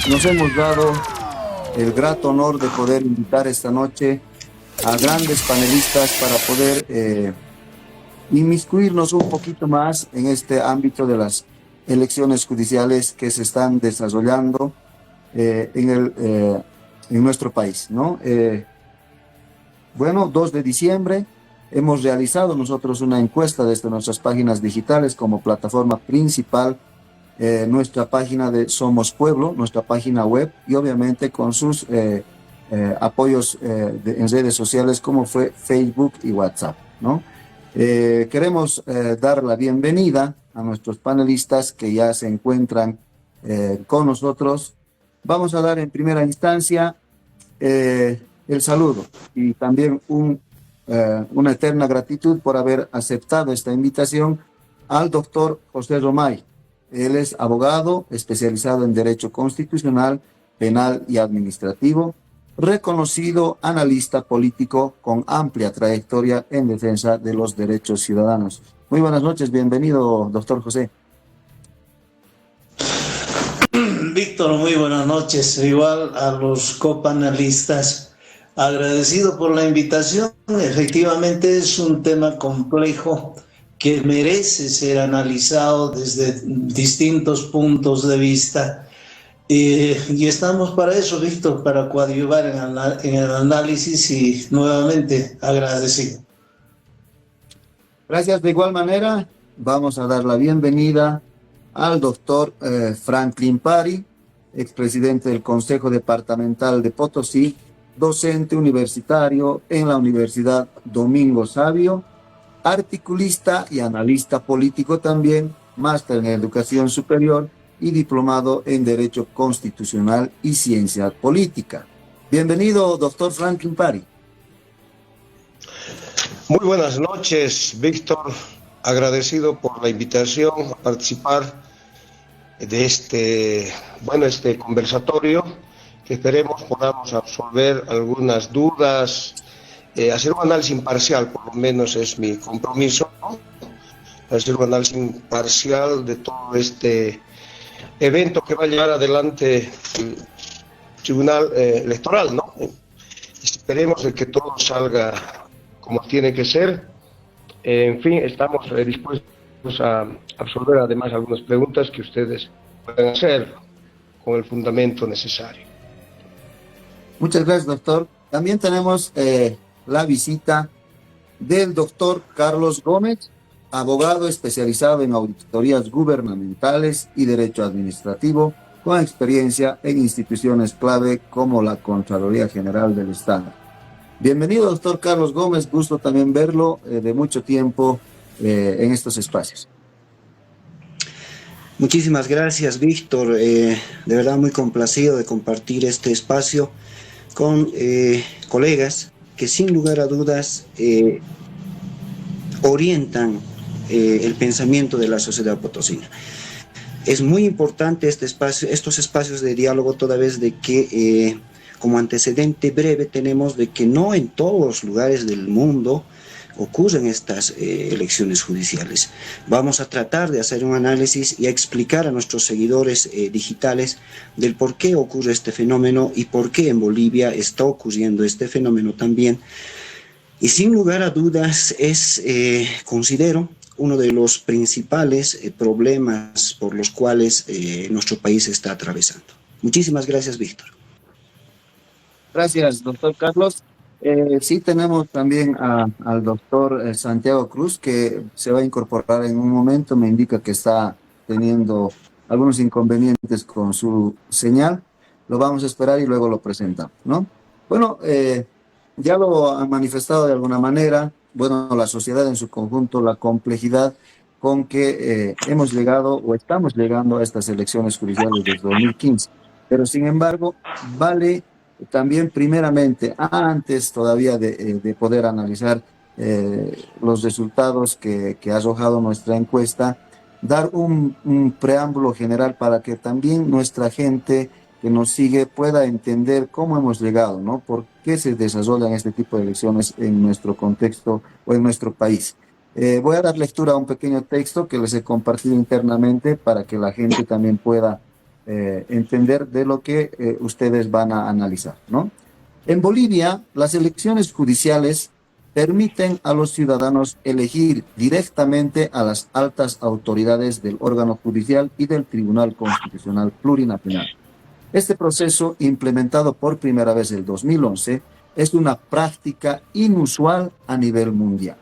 nos hemos dado el grato honor de poder invitar esta noche a grandes panelistas para poder inmiscuirnos un poquito más en este ámbito de las elecciones judiciales que se están desarrollando en nuestro país, ¿no? Bueno, 2 de diciembre hemos realizado nosotros una encuesta desde nuestras páginas digitales como plataforma principal, nuestra página de Somos Pueblo, nuestra página web y obviamente con sus apoyos en redes sociales como fue Facebook y WhatsApp, ¿no? Queremos dar la bienvenida a nuestros panelistas que ya se encuentran con nosotros. Vamos a dar en primera instancia el saludo y también una eterna gratitud por haber aceptado esta invitación al doctor José Romay. Él es abogado especializado en Derecho Constitucional, Penal y Administrativo, reconocido analista político con amplia trayectoria en defensa de los derechos ciudadanos. Muy buenas noches, bienvenido, doctor José. Víctor, muy buenas noches. Igual a los copanelistas, agradecido por la invitación. Efectivamente es un tema complejo que merece ser analizado desde distintos puntos de vista. Y estamos para eso, Víctor, para coadyuvar en el análisis y nuevamente agradecido. Gracias. De igual manera, vamos a dar la bienvenida al doctor Franklin Pari, expresidente del Consejo Departamental de Potosí, docente universitario en la Universidad Domingo Savio, articulista y analista político también, máster en Educación Superior y diplomado en Derecho Constitucional y Ciencia Política. Bienvenido, doctor Franklin Pari. Muy buenas noches, Víctor. Agradecido por la invitación a participar de este conversatorio, que esperemos podamos absolver algunas dudas, hacer un análisis imparcial, por lo menos es mi compromiso, ¿no? Hacer un análisis imparcial de todo este evento que va a llevar adelante el Tribunal Electoral, ¿no? Esperemos de que todo salga como tiene que ser. En fin, estamos dispuestos a absolver además algunas preguntas que ustedes puedan hacer con el fundamento necesario. Muchas gracias, doctor. También tenemos la visita del doctor Carlos Gómez, abogado especializado en auditorías gubernamentales y derecho administrativo, con experiencia en instituciones clave como la Contraloría General del Estado. Bienvenido, doctor Carlos Gómez, gusto también verlo de mucho tiempo en estos espacios. Muchísimas gracias, Víctor. De verdad muy complacido de compartir este espacio con colegas que sin lugar a dudas orientan el pensamiento de la sociedad potosina. Es muy importante estos espacios de diálogo, toda vez de que como antecedente breve tenemos de que no en todos los lugares del mundo ocurren estas elecciones judiciales. Vamos a tratar de hacer un análisis y a explicar a nuestros seguidores digitales del por qué ocurre este fenómeno y por qué en Bolivia está ocurriendo este fenómeno también. Y sin lugar a dudas es, considero, uno de los principales problemas por los cuales nuestro país está atravesando. Muchísimas gracias, Víctor. Gracias, doctor Carlos. Sí, tenemos también al doctor Santiago Cruz, que se va a incorporar en un momento. Me indica que está teniendo algunos inconvenientes con su señal. Lo vamos a esperar y luego lo presentamos, ¿no? Bueno, ya lo han manifestado de alguna manera, bueno, la sociedad en su conjunto, la complejidad con que hemos llegado o estamos llegando a estas elecciones judiciales desde 2015. Pero sin embargo, vale también primeramente, antes todavía de poder analizar los resultados que ha arrojado nuestra encuesta, dar un preámbulo general para que también nuestra gente que nos sigue pueda entender cómo hemos llegado, ¿no? Por qué se desarrollan este tipo de elecciones en nuestro contexto o en nuestro país. Voy a dar lectura a un pequeño texto que les he compartido internamente para que la gente también pueda entender de lo que ustedes van a analizar, ¿no? En Bolivia, las elecciones judiciales permiten a los ciudadanos elegir directamente a las altas autoridades del órgano judicial y del Tribunal Constitucional Plurinacional. Este proceso, implementado por primera vez en el 2011, es una práctica inusual a nivel mundial.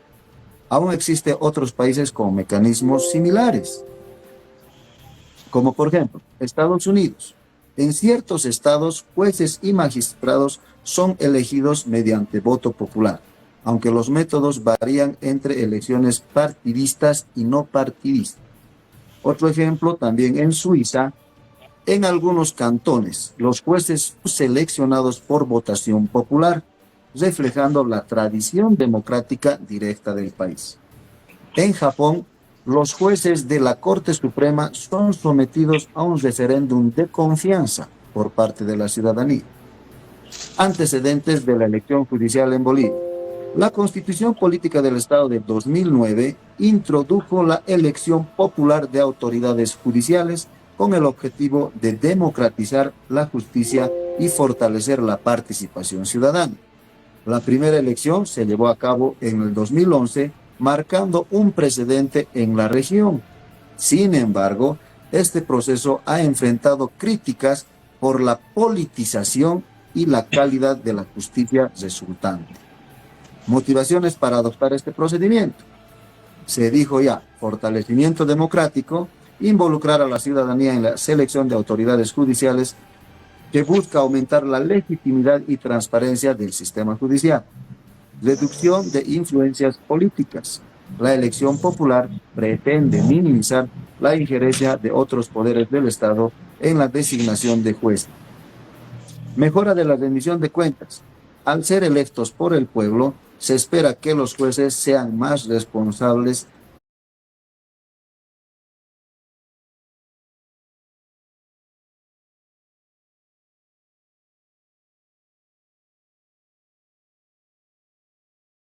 Aún existen otros países con mecanismos similares, como por ejemplo Estados Unidos. En ciertos estados, jueces y magistrados son elegidos mediante voto popular, aunque los métodos varían entre elecciones partidistas y no partidistas. Otro ejemplo, también en Suiza, en algunos cantones, los jueces son seleccionados por votación popular, reflejando la tradición democrática directa del país. En Japón, los jueces de la Corte Suprema son sometidos a un referéndum de confianza por parte de la ciudadanía. Antecedentes de la elección judicial en Bolivia. La Constitución Política del Estado de 2009 introdujo la elección popular de autoridades judiciales con el objetivo de democratizar la justicia y fortalecer la participación ciudadana. La primera elección se llevó a cabo en el 2011, marcando un precedente en la región. Sin embargo, este proceso ha enfrentado críticas por la politización y la calidad de la justicia resultante. Motivaciones para adoptar este procedimiento. Se dijo ya, fortalecimiento democrático, involucrar a la ciudadanía en la selección de autoridades judiciales que busca aumentar la legitimidad y transparencia del sistema judicial. Reducción de influencias políticas. La elección popular pretende minimizar la injerencia de otros poderes del Estado en la designación de jueces. Mejora de la rendición de cuentas. Al ser electos por el pueblo, se espera que los jueces sean más responsables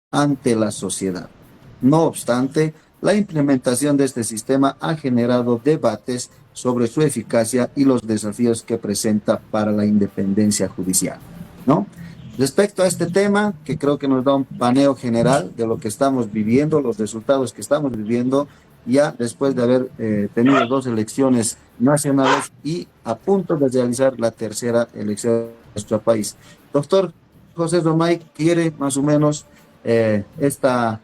ante la sociedad. No obstante, la implementación de este sistema ha generado debates sobre su eficacia y los desafíos que presenta para la independencia judicial, ¿no? Respecto a este tema, que creo que nos da un paneo general de lo que estamos viviendo, los resultados que estamos viviendo, ya después de haber tenido 2 elecciones nacionales y a punto de realizar la tercera elección de nuestro país. Doctor José Romay, ¿quiere más o menos esta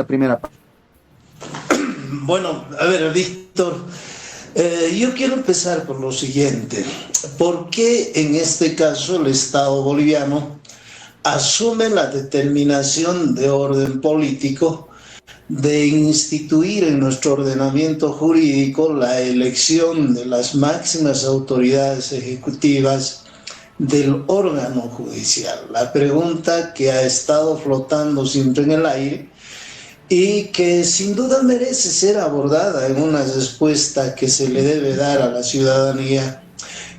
primera parte? Bueno, a ver, Víctor, yo quiero empezar por lo siguiente. ¿Por qué en este caso el Estado boliviano asume la determinación de orden político de instituir en nuestro ordenamiento jurídico la elección de las máximas autoridades ejecutivas del órgano judicial? La pregunta que ha estado flotando siempre en el aire y que sin duda merece ser abordada en una respuesta que se le debe dar a la ciudadanía.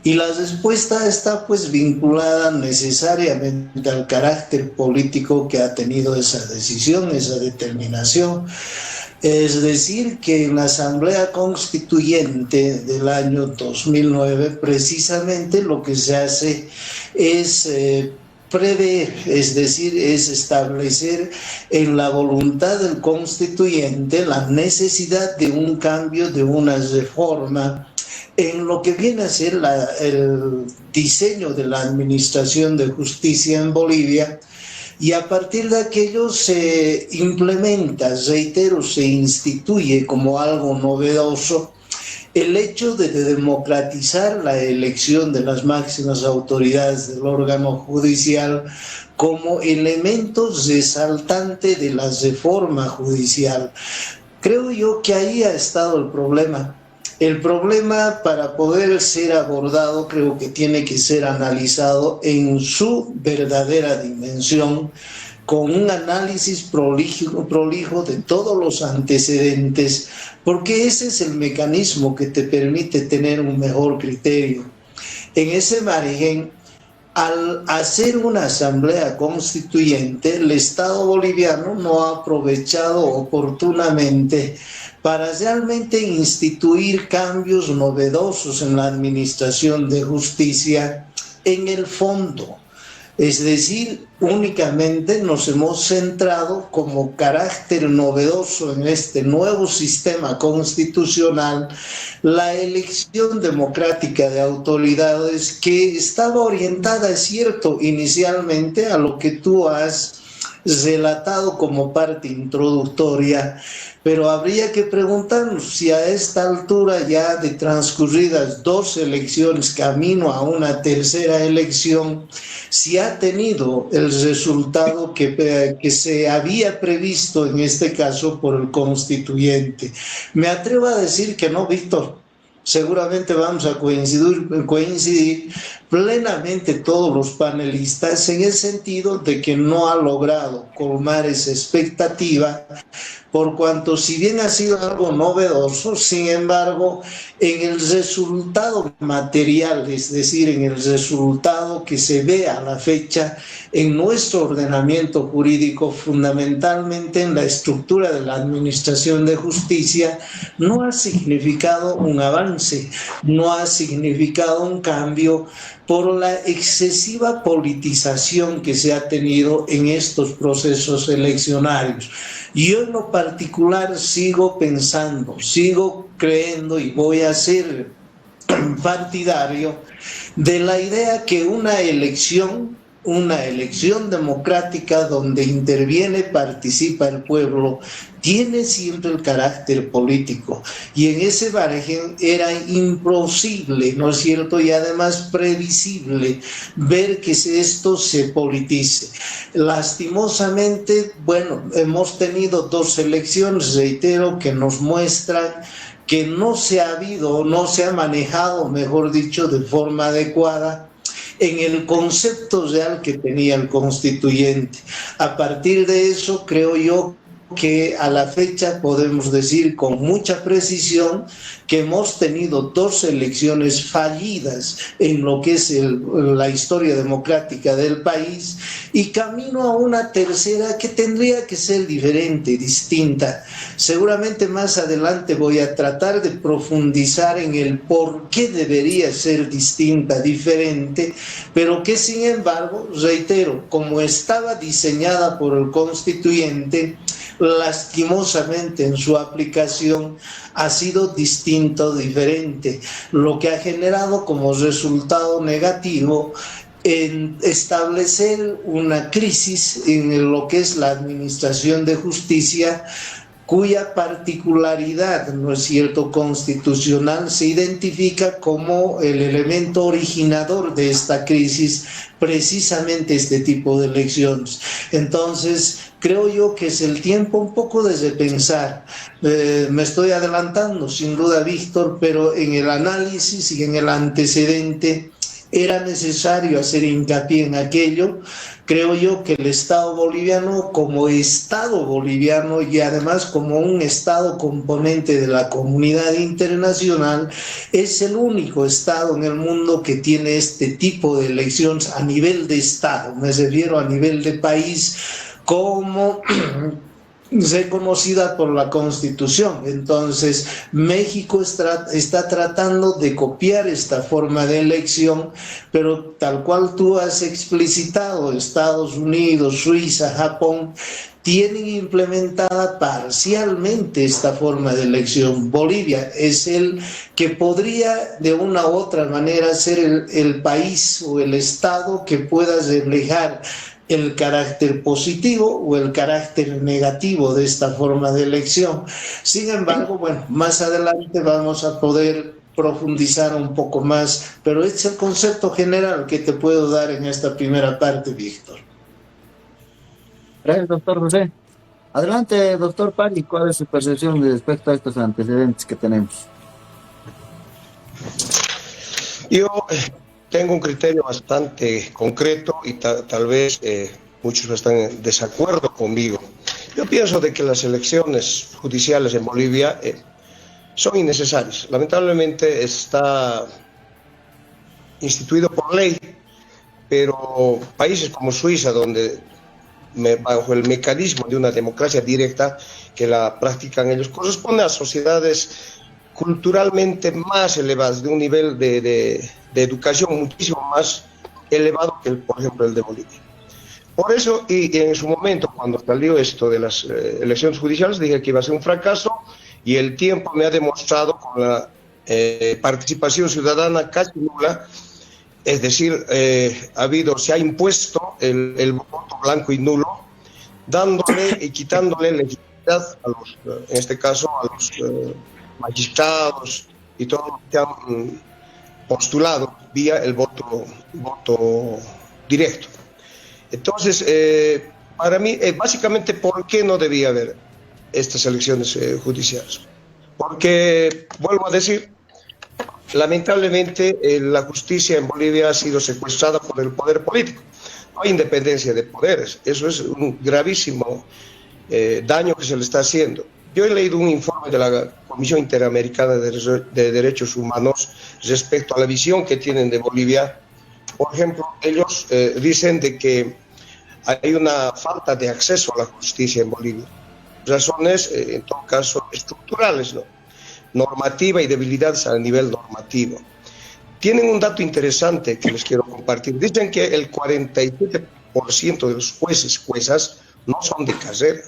Y la respuesta está pues vinculada necesariamente al carácter político que ha tenido esa decisión, esa determinación. Es decir, que en la Asamblea Constituyente del año 2009 precisamente lo que se hace es prever, es decir, es establecer en la voluntad del constituyente la necesidad de un cambio, de una reforma en lo que viene a ser el diseño de la administración de justicia en Bolivia, y a partir de aquello se implementa, reitero, se instituye como algo novedoso el hecho de democratizar la elección de las máximas autoridades del órgano judicial como elemento resaltante de la reforma judicial. Creo yo que ahí ha estado el problema. El problema, para poder ser abordado, creo que tiene que ser analizado en su verdadera dimensión, con un análisis prolijo de todos los antecedentes, porque ese es el mecanismo que te permite tener un mejor criterio. En ese margen, al hacer una asamblea constituyente, el Estado boliviano no ha aprovechado oportunamente para realmente instituir cambios novedosos en la administración de justicia en el fondo. Es decir, únicamente nos hemos centrado como carácter novedoso en este nuevo sistema constitucional la elección democrática de autoridades que estaba orientada, es cierto, inicialmente a lo que tú has relatado como parte introductoria, pero habría que preguntarnos si a esta altura ya de transcurridas 2 elecciones camino a una tercera elección, si ha tenido el resultado que se había previsto en este caso por el constituyente. Me atrevo a decir que no, Víctor. Seguramente vamos a coincidir plenamente todos los panelistas en el sentido de que no ha logrado colmar esa expectativa, por cuanto si bien ha sido algo novedoso, sin embargo, en el resultado material, es decir, en el resultado que se ve a la fecha en nuestro ordenamiento jurídico, fundamentalmente en la estructura de la administración de justicia, no ha significado un avance, no ha significado un cambio por la excesiva politización que se ha tenido en estos procesos eleccionarios. Yo en lo particular sigo pensando, sigo creyendo y voy a ser partidario de la idea que una elección democrática donde interviene, participa el pueblo, tiene siempre el carácter político. Y en ese margen era imposible, ¿no es cierto? Y además previsible ver que esto se politice. Lastimosamente, bueno, hemos tenido 2 elecciones, reitero, que nos muestran que no se ha manejado, mejor dicho, de forma adecuada en el concepto real que tenía el constituyente. A partir de eso, creo yo que a la fecha podemos decir con mucha precisión que hemos tenido 2 elecciones fallidas en lo que es la historia democrática del país y camino a una tercera que tendría que ser diferente, distinta. Seguramente más adelante voy a tratar de profundizar en el por qué debería ser distinta, diferente, pero que sin embargo, reitero, como estaba diseñada por el constituyente, lastimosamente en su aplicación ha sido distinto, diferente, lo que ha generado como resultado negativo en establecer una crisis en lo que es la administración de justicia, cuya particularidad, ¿no es cierto?, constitucional se identifica como el elemento originador de esta crisis, precisamente este tipo de elecciones. Entonces, creo yo que es el tiempo un poco de repensar. Me estoy adelantando, sin duda, Víctor, pero en el análisis y en el antecedente era necesario hacer hincapié en aquello. Creo yo que el Estado boliviano, como Estado boliviano y además como un Estado componente de la comunidad internacional, es el único Estado en el mundo que tiene este tipo de elecciones a nivel de Estado, me refiero a nivel de país, como reconocida por la Constitución. Entonces, México está tratando de copiar esta forma de elección, pero tal cual tú has explicitado, Estados Unidos, Suiza, Japón, tienen implementada parcialmente esta forma de elección. Bolivia es el que podría de una u otra manera ser el país o el Estado que pueda reflejar el carácter positivo o el carácter negativo de esta forma de elección. Sin embargo, bueno, más adelante vamos a poder profundizar un poco más, pero este es el concepto general que te puedo dar en esta primera parte, Víctor. Gracias, doctor José. Adelante, doctor Pari, ¿cuál es su percepción respecto a estos antecedentes que tenemos? Yo tengo un criterio bastante concreto y tal vez muchos están en desacuerdo conmigo. Yo pienso de que las elecciones judiciales en Bolivia son innecesarias. Lamentablemente está instituido por ley, pero países como Suiza, donde bajo el mecanismo de una democracia directa, que la practican ellos corresponde a sociedades culturalmente más elevadas, de un nivel de educación muchísimo más elevado que, por ejemplo, el de Bolivia. Por eso, y en su momento, cuando salió esto de las elecciones judiciales, dije que iba a ser un fracaso, y el tiempo me ha demostrado con la participación ciudadana casi nula, es decir, se ha impuesto el voto blanco y nulo, dándole y quitándole legitimidad a los, en este caso, a los magistrados y todos los que han postulado vía el voto directo. Entonces, para mí, básicamente, ¿por qué no debía haber estas elecciones judiciales? Porque, vuelvo a decir, lamentablemente la justicia en Bolivia ha sido secuestrada por el poder político. No hay independencia de poderes. Eso es un gravísimo daño que se le está haciendo. Yo he leído un informe de la Comisión Interamericana de Derechos Humanos respecto a la visión que tienen de Bolivia. Por ejemplo, ellos dicen de que hay una falta de acceso a la justicia en Bolivia. Razones, en todo caso, estructurales, ¿no? Normativa y debilidades a nivel normativo. Tienen un dato interesante que les quiero compartir. Dicen que el 47% de los jueces, juezas, no son de carrera.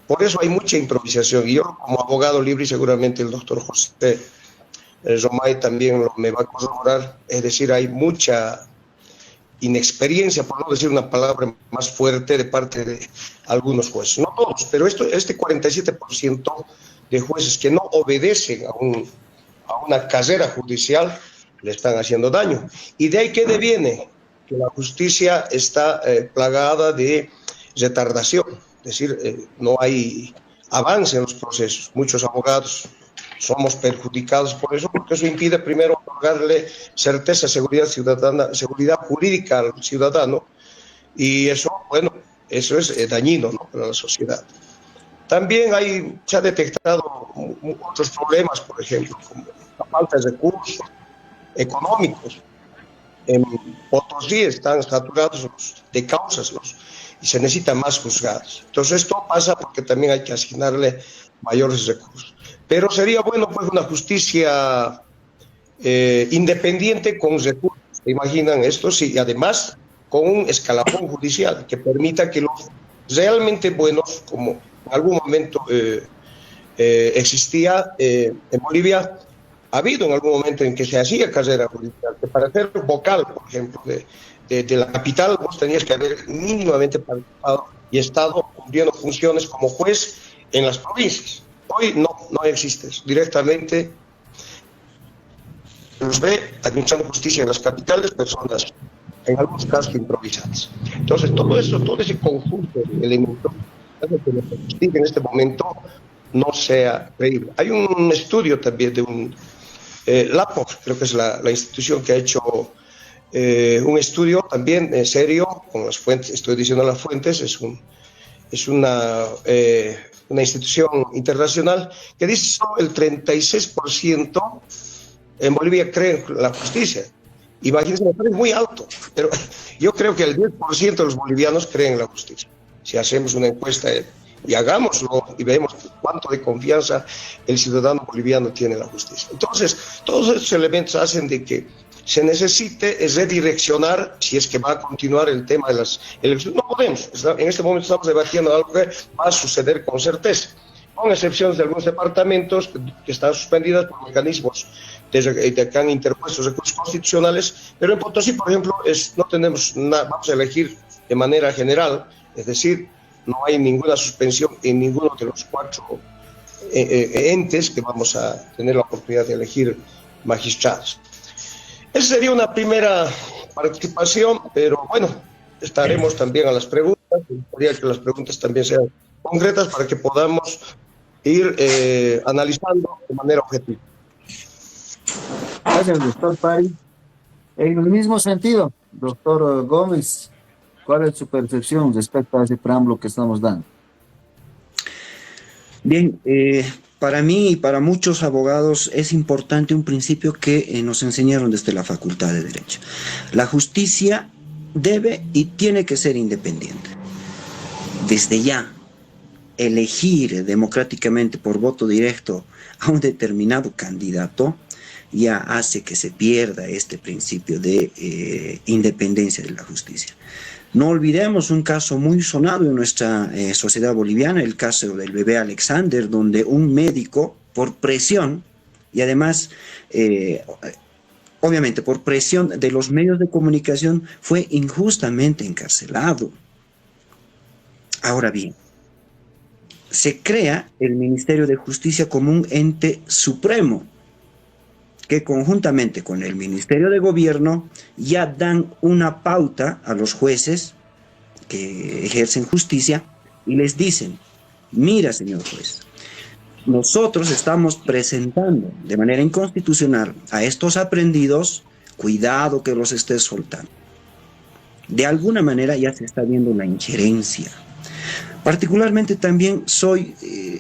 Por eso hay mucha improvisación. Y yo, como abogado libre, y seguramente el doctor José Romay también me va a corroborar, es decir, hay mucha inexperiencia, por no decir una palabra más fuerte, de parte de algunos jueces. No todos, pero este 47% de jueces que no obedecen a una carrera judicial le están haciendo daño. ¿Y de ahí qué deviene? Que la justicia está plagada de retardación, es decir, no hay avance en los procesos. Muchos abogados somos perjudicados por eso, porque eso impide primero otorgarle certeza, seguridad ciudadana, seguridad jurídica al ciudadano, y eso, bueno, eso es dañino, ¿no?, para la sociedad. También se ha detectado otros problemas, por ejemplo, como la falta de recursos económicos. En Potosí están saturados de causas y se necesitan más juzgados. Entonces esto pasa porque también hay que asignarle mayores recursos. Pero sería bueno, pues, una justicia independiente con recursos. ¿Se imaginan esto? Sí, y además con un escalafón judicial que permita que los realmente buenos, como en algún momento existía en Bolivia, ha habido en algún momento en que se hacía carrera judicial, que para ser vocal, por ejemplo, de la capital, vos tenías que haber mínimamente participado y estado cumpliendo funciones como juez en las provincias. Hoy no existes. Directamente nos ve administrando justicia en las capitales, personas en algunos casos improvisadas. Entonces, todo ese conjunto de elementos hace que la justicia en este momento no sea creíble. Hay un estudio también de un LAPO, creo que es la institución que ha hecho un estudio también serio con las fuentes. Estoy diciendo las fuentes, es una institución internacional que dice que solo el 36% en Bolivia cree en la justicia. Imagínense, es muy alto, pero yo creo que el 10% de los bolivianos creen en la justicia. Si hacemos una encuesta y hagámoslo y vemos cuánto de confianza el ciudadano boliviano tiene en la justicia. Entonces, todos estos elementos hacen de que se necesite redireccionar, si es que va a continuar el tema de las elecciones. No podemos, en este momento estamos debatiendo algo que va a suceder con certeza, con excepciones de algunos departamentos que están suspendidas por mecanismos que han interpuesto recursos constitucionales, pero en Potosí, por ejemplo, no tenemos nada, vamos a elegir de manera general, es decir, no hay ninguna suspensión en ninguno de los 4 entes que vamos a tener la oportunidad de elegir magistrados. Esa sería una primera participación, pero bueno, estaremos también a las preguntas. Me gustaría que las preguntas también sean concretas para que podamos ir analizando de manera objetiva. Gracias, doctor Pari. En el mismo sentido, doctor Gómez, ¿cuál es su percepción respecto a ese preámbulo que estamos dando? Bien, para mí y para muchos abogados es importante un principio que nos enseñaron desde la Facultad de Derecho. La justicia debe y tiene que ser independiente. Desde ya. elegir democráticamente por voto directo a un determinado candidato, ya hace que se pierda este principio de independencia de la justicia. No olvidemos un caso muy sonado en nuestra sociedad boliviana, el caso del bebé Alexander, donde un médico, por presión, y además, obviamente, por presión de los medios de comunicación, fue injustamente encarcelado. Ahora bien, se crea el Ministerio de Justicia como un ente supremo, que conjuntamente con el Ministerio de Gobierno ya dan una pauta a los jueces que ejercen justicia y les dicen: mira, señor juez, nosotros estamos presentando de manera inconstitucional a estos aprendidos, cuidado que los estés soltando. De alguna manera ya se está viendo la injerencia. Particularmente también soy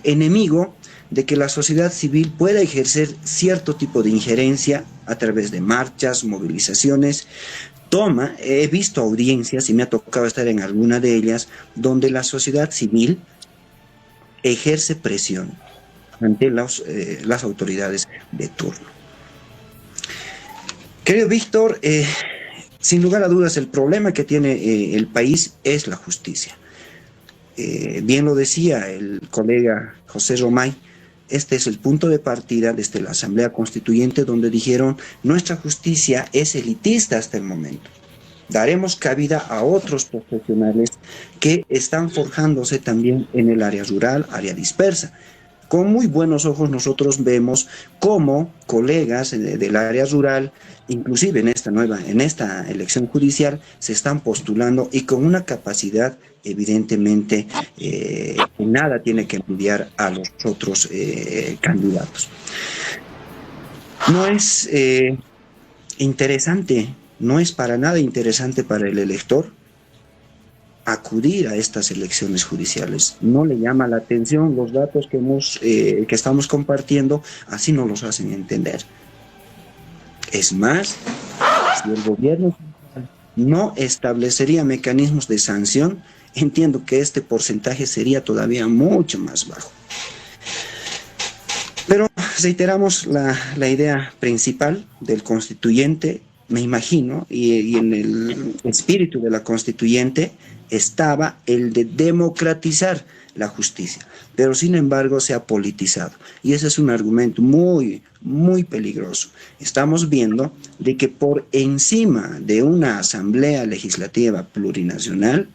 enemigo de que la sociedad civil pueda ejercer cierto tipo de injerencia a través de marchas, movilizaciones. He visto audiencias, y me ha tocado estar en alguna de ellas, donde la sociedad civil ejerce presión ante las autoridades de turno. Querido Víctor, sin lugar a dudas el problema que tiene el país es la justicia. Bien lo decía el colega José Romay, este es el punto de partida desde la Asamblea Constituyente, donde dijeron: nuestra justicia es elitista hasta el momento. Daremos cabida a otros profesionales que están forjándose también en el área rural, área dispersa. Con muy buenos ojos nosotros vemos cómo colegas del área rural, inclusive en esta elección judicial, se están postulando y con una capacidad evidentemente que nada tiene que envidiar a los otros candidatos. No es interesante, no es para nada interesante para el elector acudir a estas elecciones judiciales. No le llama la atención los datos que estamos compartiendo, así no los hacen entender. Es más, si el gobierno no establecería mecanismos de sanción, entiendo que este porcentaje sería todavía mucho más bajo. Pero reiteramos la idea principal del constituyente, me imagino, y en el espíritu de la constituyente estaba el de democratizar la justicia, pero sin embargo se ha politizado, y ese es un argumento muy, muy peligroso. Estamos viendo de que por encima de una asamblea legislativa plurinacional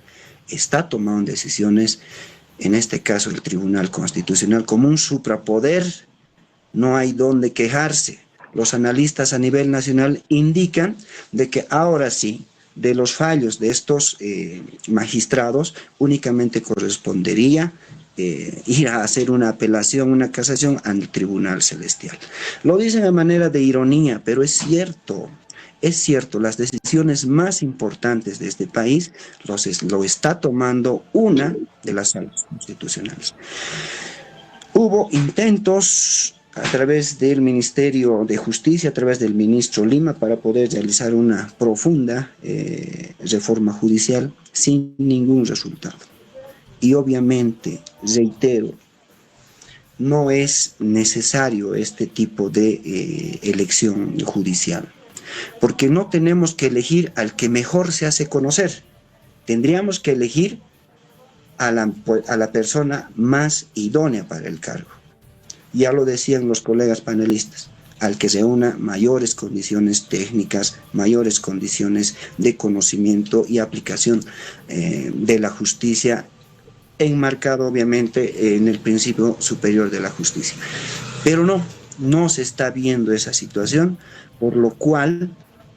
está tomando decisiones, en este caso el Tribunal Constitucional, como un suprapoder. No hay dónde quejarse. Los analistas a nivel nacional indican de que ahora sí, de los fallos de estos magistrados, únicamente correspondería ir a hacer una apelación, una casación al Tribunal Celestial. Lo dicen de manera de ironía, pero es cierto, las decisiones más importantes de este país lo está tomando una de las salas constitucionales. Hubo intentos a través del Ministerio de Justicia, a través del ministro Lima, para poder realizar una profunda reforma judicial sin ningún resultado. Y obviamente, reitero, no es necesario este tipo de elección judicial, porque no tenemos que elegir al que mejor se hace conocer, tendríamos que elegir a la persona más idónea para el cargo. Ya lo decían los colegas panelistas, al que se una mayores condiciones técnicas, mayores condiciones de conocimiento y aplicación de la justicia, enmarcado obviamente en el principio superior de la justicia. Pero no se está viendo esa situación, por lo cual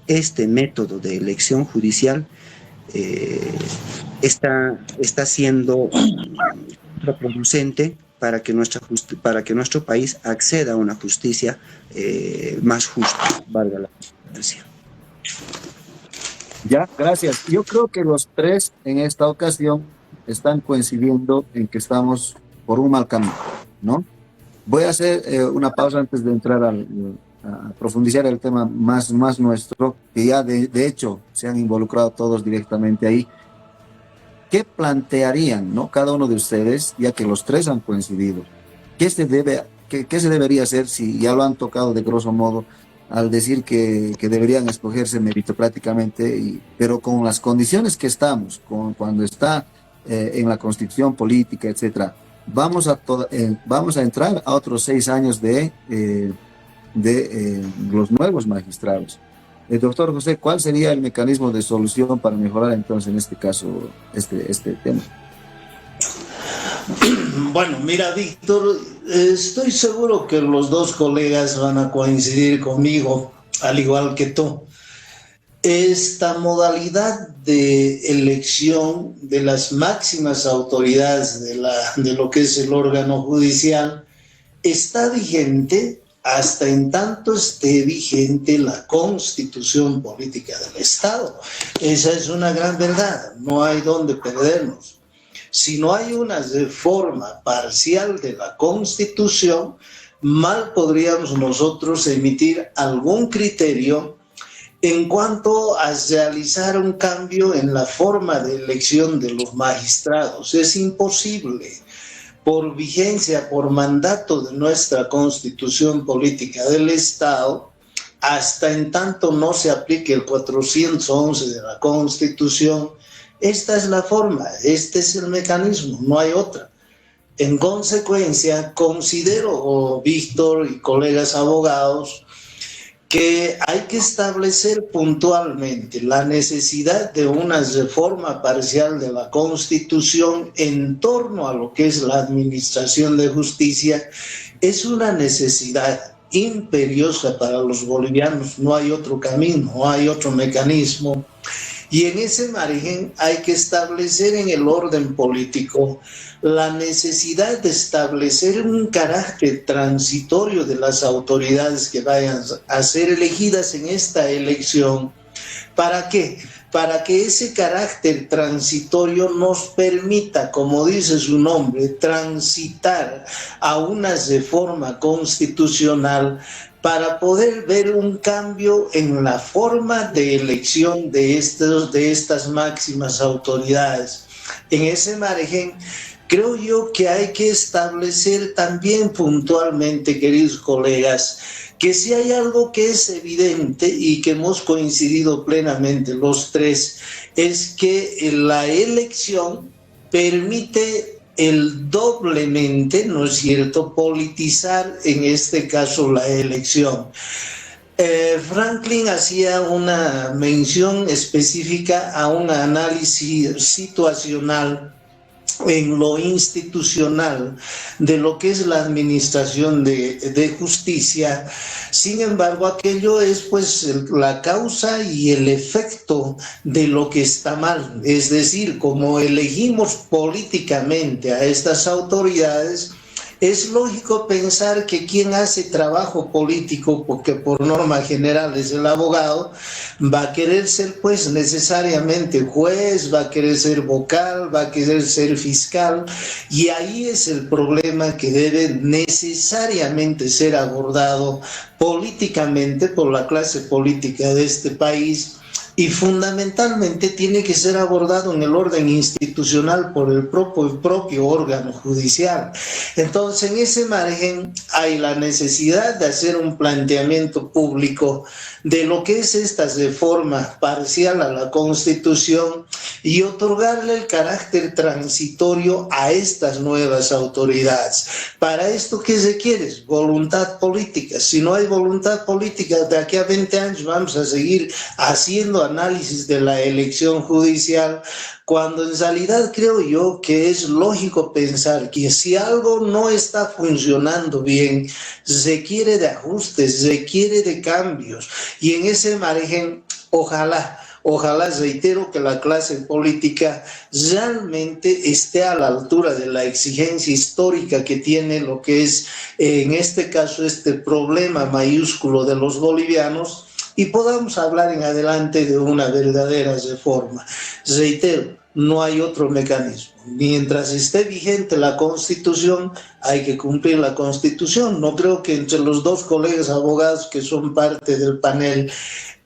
este método de elección judicial está siendo contraproducente para que nuestro país acceda a una justicia más justa, valga la redundancia. Ya, gracias. Yo creo que los tres en esta ocasión están coincidiendo en que estamos por un mal camino, ¿no? Voy a hacer una pausa antes de entrar a profundizar el tema más nuestro, que ya de hecho se han involucrado todos directamente ahí. ¿qué plantearían, ¿no? Cada uno de ustedes, ya que los tres han coincidido? ¿Qué se debería hacer si ya lo han tocado de grosso modo al decir que deberían escogerse meritocráticamente, pero con las condiciones que estamos, cuando está en la constitución política, etcétera? Vamos a entrar a otros 6 años de los nuevos magistrados. Doctor José, ¿cuál sería el mecanismo de solución para mejorar entonces en este caso este tema? Bueno, mira, Víctor, estoy seguro que los dos colegas van a coincidir conmigo, al igual que tú. Esta modalidad de elección de las máximas autoridades de lo que es el órgano judicial está vigente hasta en tanto esté vigente la Constitución Política del Estado. Esa es una gran verdad, no hay donde perdernos. Si no hay una reforma parcial de la Constitución, mal podríamos nosotros emitir algún criterio en cuanto a realizar un cambio en la forma de elección de los magistrados. Es imposible. Por vigencia, por mandato de nuestra Constitución Política del Estado, hasta en tanto no se aplique el 411 de la Constitución, esta es la forma, este es el mecanismo, no hay otra. En consecuencia, considero, Víctor y colegas abogados, que hay que establecer puntualmente la necesidad de una reforma parcial de la Constitución en torno a lo que es la administración de justicia. Es una necesidad imperiosa para los bolivianos, no hay otro camino, no hay otro mecanismo. Y en ese margen hay que establecer en el orden político la necesidad de establecer un carácter transitorio de las autoridades que vayan a ser elegidas en esta elección. ¿Para qué? Para que ese carácter transitorio nos permita, como dice su nombre, transitar a una reforma constitucional para poder ver un cambio en la forma de elección de estas máximas autoridades. En ese margen, creo yo que hay que establecer también puntualmente, queridos colegas, que si hay algo que es evidente y que hemos coincidido plenamente los tres, es que la elección permite el doblemente, ¿no es cierto?, politizar en este caso la elección. Franklin hacía una mención específica a un análisis situacional en lo institucional de lo que es la administración de justicia. Sin embargo, aquello es pues la causa y el efecto de lo que está mal. Es decir, como elegimos políticamente a estas autoridades, es lógico pensar que quien hace trabajo político, porque por norma general es el abogado, va a querer ser pues necesariamente juez, va a querer ser vocal, va a querer ser fiscal, y ahí es el problema que debe necesariamente ser abordado políticamente por la clase política de este país. Y fundamentalmente tiene que ser abordado en el orden institucional por el propio órgano judicial. Entonces, en ese margen hay la necesidad de hacer un planteamiento público de lo que es esta reforma parcial a la Constitución y otorgarle el carácter transitorio a estas nuevas autoridades. Para esto, ¿qué se quiere? Voluntad política. Si no hay voluntad política, de aquí a 20 años vamos a seguir haciendo análisis de la elección judicial, cuando en realidad creo yo que es lógico pensar que si algo no está funcionando bien, se quiere de ajustes, se quiere de cambios, y en ese margen, ojalá, reitero, que la clase política realmente esté a la altura de la exigencia histórica que tiene lo que es, en este caso, este problema mayúsculo de los bolivianos, y podamos hablar en adelante de una verdadera reforma. Reitero, no hay otro mecanismo. Mientras esté vigente la Constitución, hay que cumplir la Constitución. No creo que entre los dos colegas abogados que son parte del panel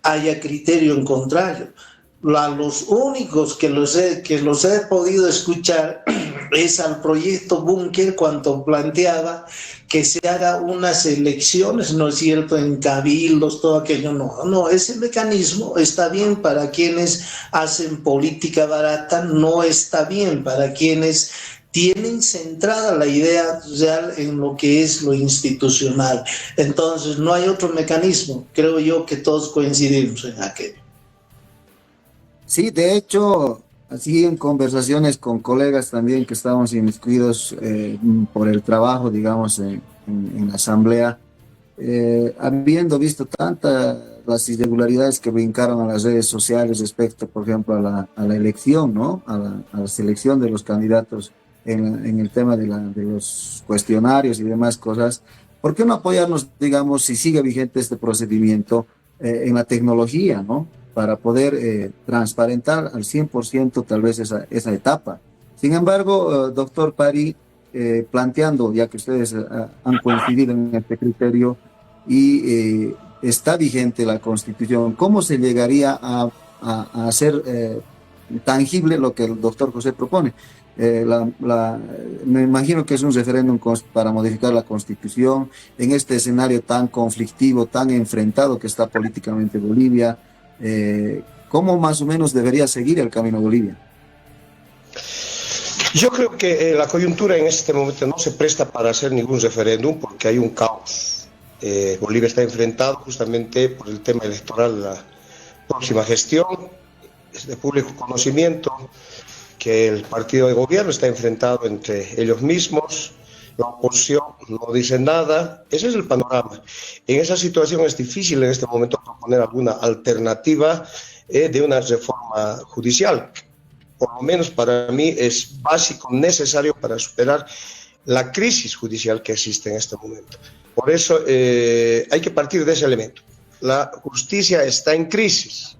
haya criterio en contrario. los únicos que los he podido escuchar es al proyecto Búnker cuando planteaba que se haga unas elecciones, ¿no es cierto?, en cabildos, todo aquello. No, ese mecanismo está bien para quienes hacen política barata, no está bien para quienes tienen centrada la idea real en lo que es lo institucional. Entonces, no hay otro mecanismo. Creo yo que todos coincidimos en aquello. Sí, de hecho, así en conversaciones con colegas también que estamos inmiscuidos por el trabajo, digamos, en la asamblea, habiendo visto tantas las irregularidades que brincaron a las redes sociales respecto, por ejemplo, a la elección, ¿no? A la selección de los candidatos en el tema de los cuestionarios y demás cosas, ¿por qué no apoyarnos, digamos, si sigue vigente este procedimiento, en la tecnología, ¿no? Para poder transparentar al 100% tal vez esa etapa. Sin embargo, doctor Pari, planteando, ya que ustedes han coincidido en este criterio y está vigente la Constitución, ¿cómo se llegaría a hacer tangible lo que el doctor José propone? Me imagino que es un referéndum para modificar la Constitución en este escenario tan conflictivo, tan enfrentado que está políticamente Bolivia. ¿Cómo más o menos debería seguir el camino Bolivia? Yo creo que la coyuntura en este momento no se presta para hacer ningún referéndum porque hay un caos. Bolivia está enfrentado justamente por el tema electoral de la próxima gestión. Es de público conocimiento que el partido de gobierno está enfrentado entre ellos mismos. La oposición no dice nada. Ese es el panorama. En esa situación es difícil en este momento proponer alguna alternativa de una reforma judicial. Por lo menos para mí es básico, necesario para superar la crisis judicial que existe en este momento. Por eso hay que partir de ese elemento. La justicia está en crisis.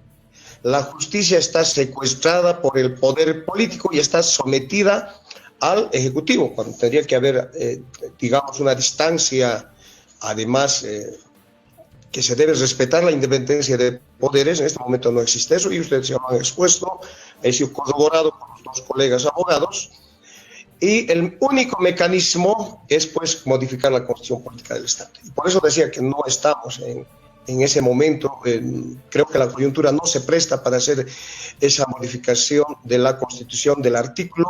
La justicia está secuestrada por el poder político y está sometida al Ejecutivo, cuando tendría que haber, digamos, una distancia, además, que se debe respetar la independencia de poderes. En este momento no existe eso y ustedes se lo han expuesto, ha sido corroborado por los dos colegas abogados, y el único mecanismo es, pues, modificar la Constitución Política del Estado. Y por eso decía que no estamos en ese momento. Creo que la coyuntura no se presta para hacer esa modificación de la Constitución, del artículo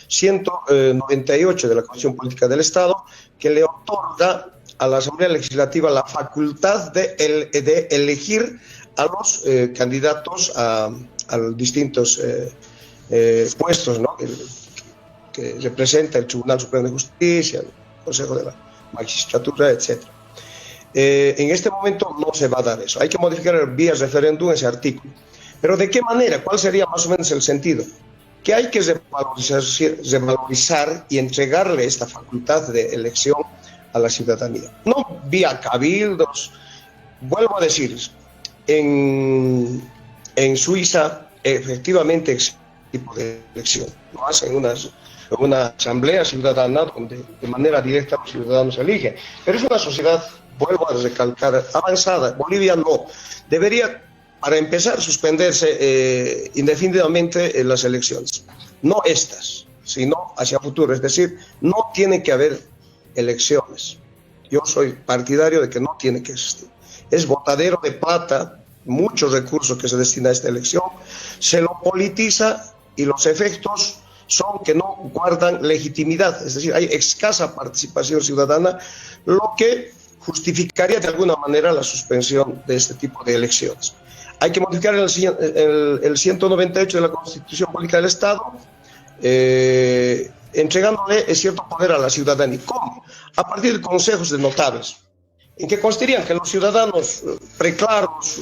198 de la Constitución Política del Estado, que le otorga a la Asamblea Legislativa la facultad de elegir a los candidatos a los distintos puestos, ¿no? que representa el Tribunal Supremo de Justicia, el Consejo de la Magistratura, etc. En este momento no se va a dar eso. Hay que modificar vía referéndum ese artículo. ¿Pero de qué manera? ¿Cuál sería más o menos el sentido? Que hay que revalorizar y entregarle esta facultad de elección a la ciudadanía. No vía cabildos. Vuelvo a decir, en Suiza efectivamente existe este tipo de elección. Lo hacen una asamblea ciudadana donde de manera directa los ciudadanos eligen. Pero es una sociedad, vuelvo a recalcar, avanzada. Bolivia no. Debería, para empezar, suspenderse indefinidamente las elecciones. No estas, sino hacia futuro. Es decir, no tiene que haber elecciones. Yo soy partidario de que no tiene que existir. Es botadero de plata, muchos recursos que se destina a esta elección, se lo politiza y los efectos son que no guardan legitimidad. Es decir, hay escasa participación ciudadana, lo que justificaría de alguna manera la suspensión de este tipo de elecciones. Hay que modificar el 198 de la Constitución Política del Estado, entregándole cierto poder a la ciudadanía. ¿Cómo? A partir de consejos de notables, en que constarían que los ciudadanos preclaros,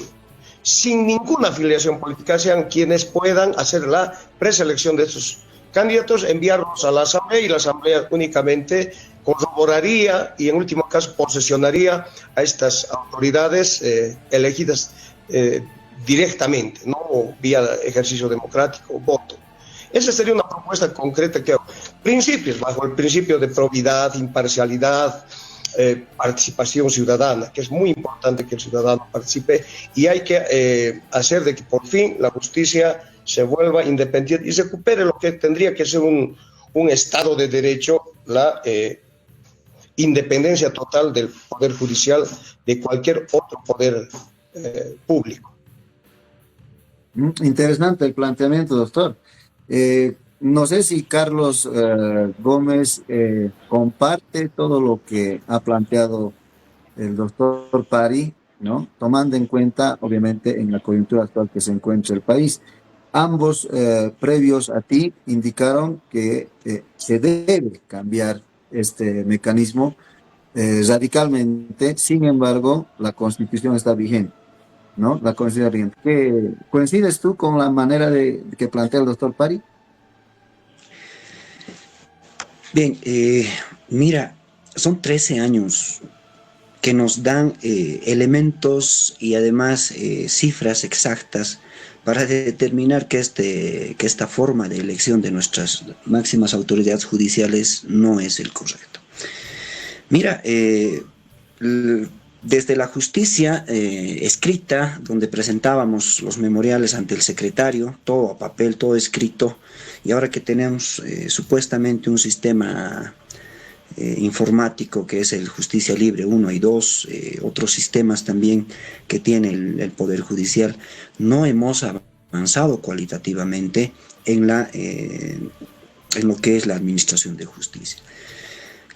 sin ninguna afiliación política, sean quienes puedan hacer la preselección de esos candidatos, enviarlos a la Asamblea, y la Asamblea únicamente corroboraría y en último caso posesionaría a estas autoridades elegidas directamente, no vía ejercicio democrático o voto. Esa sería una propuesta concreta que hago. Principios, bajo el principio de probidad, imparcialidad, participación ciudadana, que es muy importante que el ciudadano participe, y hay que hacer de que por fin la justicia se vuelva independiente y recupere lo que tendría que ser un Estado de Derecho, la independencia total del Poder Judicial de cualquier otro poder público. Interesante el planteamiento, doctor. No sé si Carlos Gómez comparte todo lo que ha planteado el doctor Pari, ¿no? Tomando en cuenta, obviamente, en la coyuntura actual que se encuentra el país. Ambos, previos a ti, indicaron que se debe cambiar este mecanismo radicalmente. Sin embargo, la Constitución está vigente, ¿no? La Constitución vigente. ¿Coincides tú con la manera que plantea el doctor Pari? Bien, mira, son 13 años que nos dan elementos y además cifras exactas para determinar que esta forma de elección de nuestras máximas autoridades judiciales no es el correcto. Mira, desde la justicia escrita, donde presentábamos los memoriales ante el secretario, todo a papel, todo escrito, y ahora que tenemos supuestamente un sistema informático que es el Justicia Libre 1 y 2, otros sistemas también que tiene el Poder Judicial, no hemos avanzado cualitativamente en lo que es la administración de justicia.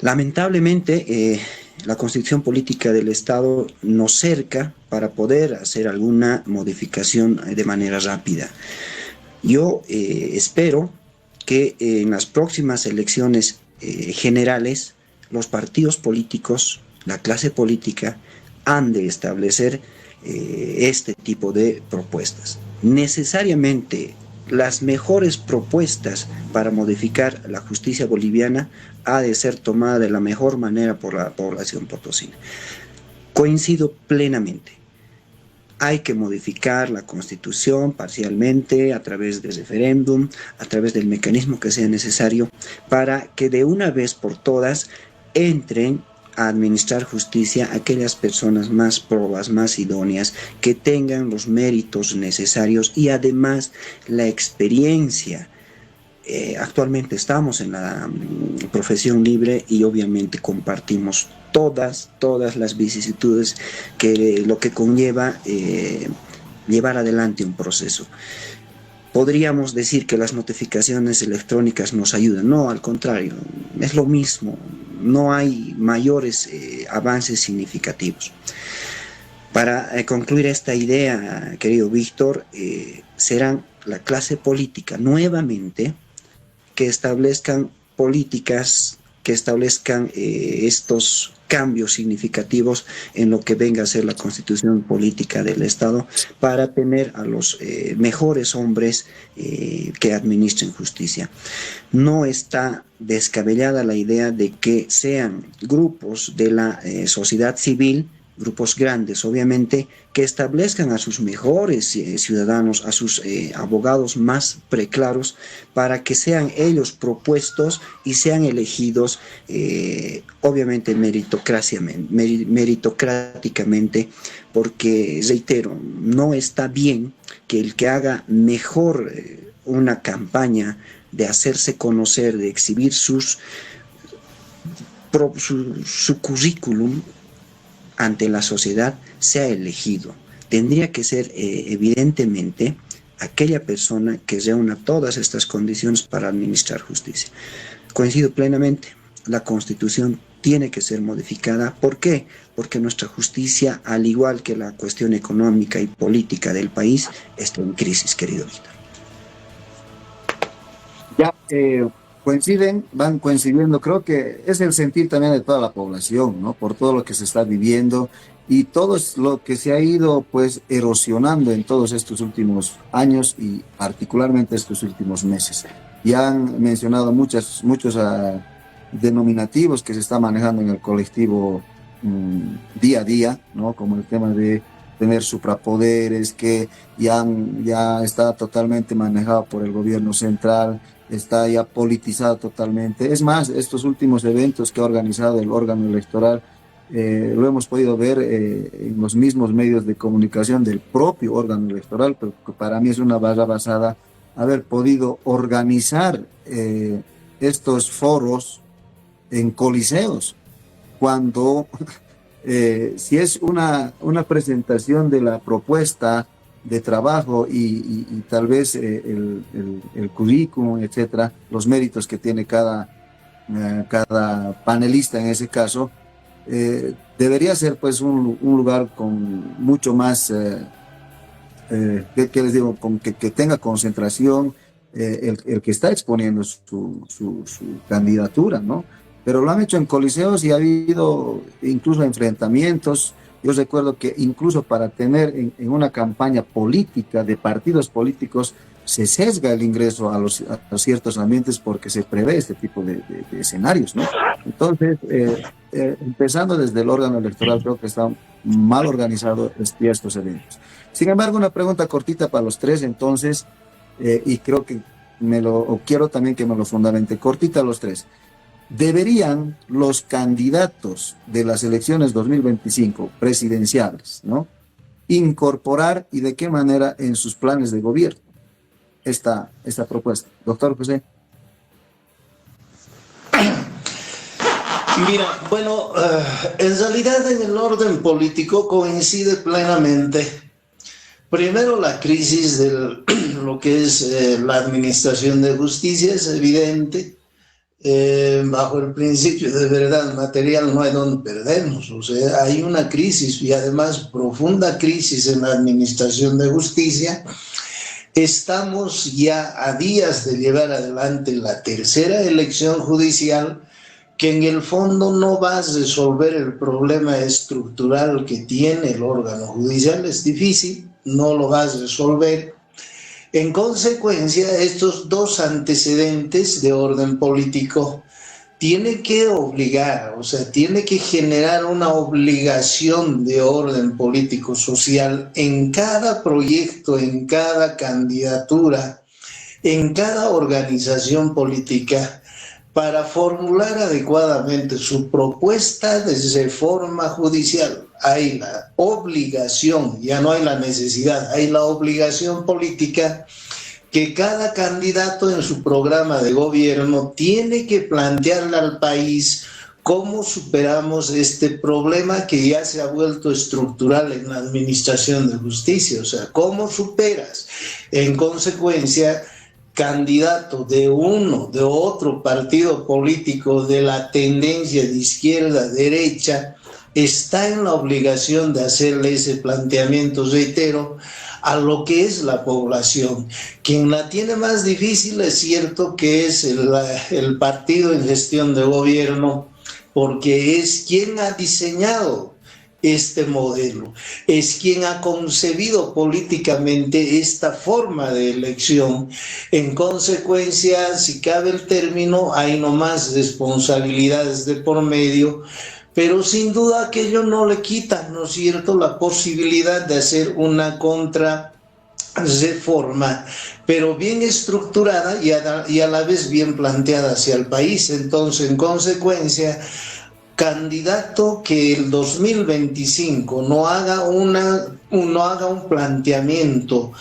Lamentablemente, la Constitución Política del Estado nos cerca para poder hacer alguna modificación de manera rápida. Yo espero que en las próximas elecciones generales, los partidos políticos, la clase política, han de establecer este tipo de propuestas. Necesariamente, las mejores propuestas para modificar la justicia boliviana ha de ser tomada de la mejor manera por la población potosina. Coincido plenamente. Hay que modificar la Constitución parcialmente, a través de referéndum, a través del mecanismo que sea necesario, para que de una vez por todas entren a administrar justicia aquellas personas más probas, más idóneas, que tengan los méritos necesarios y además la experiencia. Actualmente estamos en la profesión libre y obviamente compartimos todas las vicisitudes que lo que conlleva llevar adelante un proceso. Podríamos decir que las notificaciones electrónicas nos ayudan. No, al contrario, es lo mismo. No hay mayores avances significativos. Para concluir esta idea, querido Víctor, serán la clase política nuevamente que establezcan políticas, que establezcan estos cambios significativos en lo que venga a ser la Constitución Política del Estado para tener a los mejores hombres que administren justicia. No está descabellada la idea de que sean grupos de la sociedad civil, grupos grandes, obviamente, que establezcan a sus mejores ciudadanos, a sus abogados más preclaros, para que sean ellos propuestos y sean elegidos, obviamente, meritocráticamente, porque, reitero, no está bien que el que haga mejor una campaña de hacerse conocer, de exhibir su currículum ante la sociedad, sea elegido. Tendría que ser evidentemente aquella persona que reúna todas estas condiciones para administrar justicia. Coincido plenamente, la Constitución tiene que ser modificada. ¿Por qué? Porque nuestra justicia, al igual que la cuestión económica y política del país, está en crisis, querido Víctor. Ya van coincidiendo, creo que es el sentir también de toda la población, ¿no? Por todo lo que se está viviendo y todo lo que se ha ido pues erosionando en todos estos últimos años y particularmente estos últimos meses. Ya han mencionado muchos denominativos que se está manejando en el colectivo día a día, ¿no? Como el tema de tener suprapoderes, que ya está totalmente manejado por el gobierno central, está ya politizado totalmente. Es más, estos últimos eventos que ha organizado el órgano electoral lo hemos podido ver en los mismos medios de comunicación del propio órgano electoral, pero que para mí es una barra basada haber podido organizar estos foros en coliseos, cuando si es una presentación de la propuesta de trabajo y tal vez el currículum, etcétera, los méritos que tiene cada panelista en ese caso, debería ser pues un lugar con mucho más, ¿qué les digo? Que tenga concentración el que está exponiendo su candidatura, ¿no? Pero lo han hecho en coliseos y ha habido incluso enfrentamientos. Yo recuerdo que incluso para tener en una campaña política de partidos políticos se sesga el ingreso a ciertos ambientes porque se prevé este tipo de escenarios, ¿no? Entonces, empezando desde el órgano electoral, creo que está mal organizado estos eventos. Sin embargo, una pregunta cortita para los tres, entonces, y creo que quiero también que me lo fundamente, cortita a los tres. ¿Deberían los candidatos de las elecciones 2025 presidenciales, ¿no?, incorporar y de qué manera en sus planes de gobierno esta propuesta? Doctor José. Mira, bueno, en realidad en el orden político coincide plenamente. Primero, la crisis de lo que es la administración de justicia es evidente. Bajo el principio de verdad material no hay donde perdernos, o sea, hay una crisis y además profunda crisis en la administración de justicia. Estamos ya a días de llevar adelante la tercera elección judicial, que en el fondo no va a resolver el problema estructural que tiene el órgano judicial, es difícil, no lo va a resolver. En consecuencia, estos dos antecedentes de orden político tiene que obligar, o sea, tiene que generar una obligación de orden político social en cada proyecto, en cada candidatura, en cada organización política, para formular adecuadamente su propuesta de reforma judicial. Hay la obligación, ya no hay la necesidad, hay la obligación política que cada candidato en su programa de gobierno tiene que plantearle al país cómo superamos este problema que ya se ha vuelto estructural en la administración de justicia, o sea, cómo superas. En consecuencia, candidato de uno, de otro partido político de la tendencia de izquierda, derecha, está en la obligación de hacerle ese planteamiento, reitero, a lo que es la población. Quien la tiene más difícil es cierto que es el partido en gestión de gobierno, porque es quien ha diseñado este modelo, es quien ha concebido políticamente esta forma de elección. En consecuencia, si cabe el término, hay nomás responsabilidades de por medio, pero sin duda aquello no le quita, ¿no es cierto?, la posibilidad de hacer una contrarreforma, pero bien estructurada y a la vez bien planteada hacia el país. Entonces, en consecuencia, candidato que el 2025 no haga un planteamiento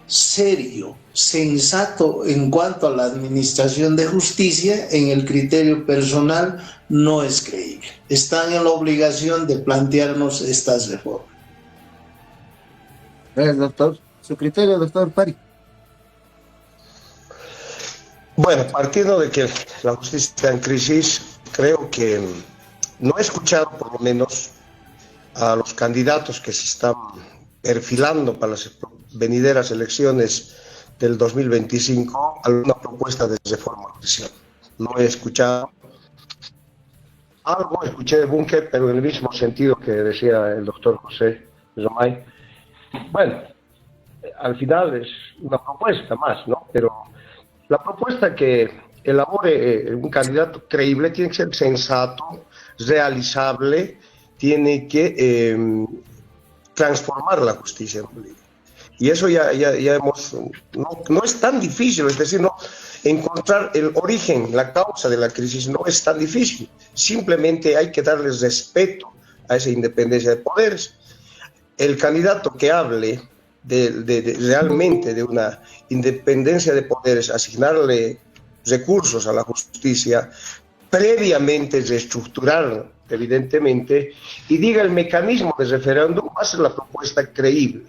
serio, sensato en cuanto a la administración de justicia, en el criterio personal no es creíble. Están en la obligación de plantearnos estas reformas. Gracias, doctor. Su criterio, doctor Pari. Bueno, partiendo de que la justicia está en crisis, creo que no he escuchado, por lo menos, a los candidatos que se están perfilando para las venideras elecciones del 2025 alguna propuesta de reforma judicial. No he escuchado. Algo escuché de Bunker, pero en el mismo sentido que decía el doctor José Romay. Bueno, al final es una propuesta más, ¿no? Pero la propuesta que elabore un candidato creíble tiene que ser sensato, realizable, tiene que transformar la justicia en Bolivia. Y eso ya hemos, no es tan difícil, es decir, no encontrar el origen, la causa de la crisis no es tan difícil. Simplemente hay que darles respeto a esa independencia de poderes. El candidato que hable realmente de una independencia de poderes, asignarle recursos a la justicia, previamente reestructurar, evidentemente, y diga el mecanismo de referéndum, va a ser la propuesta creíble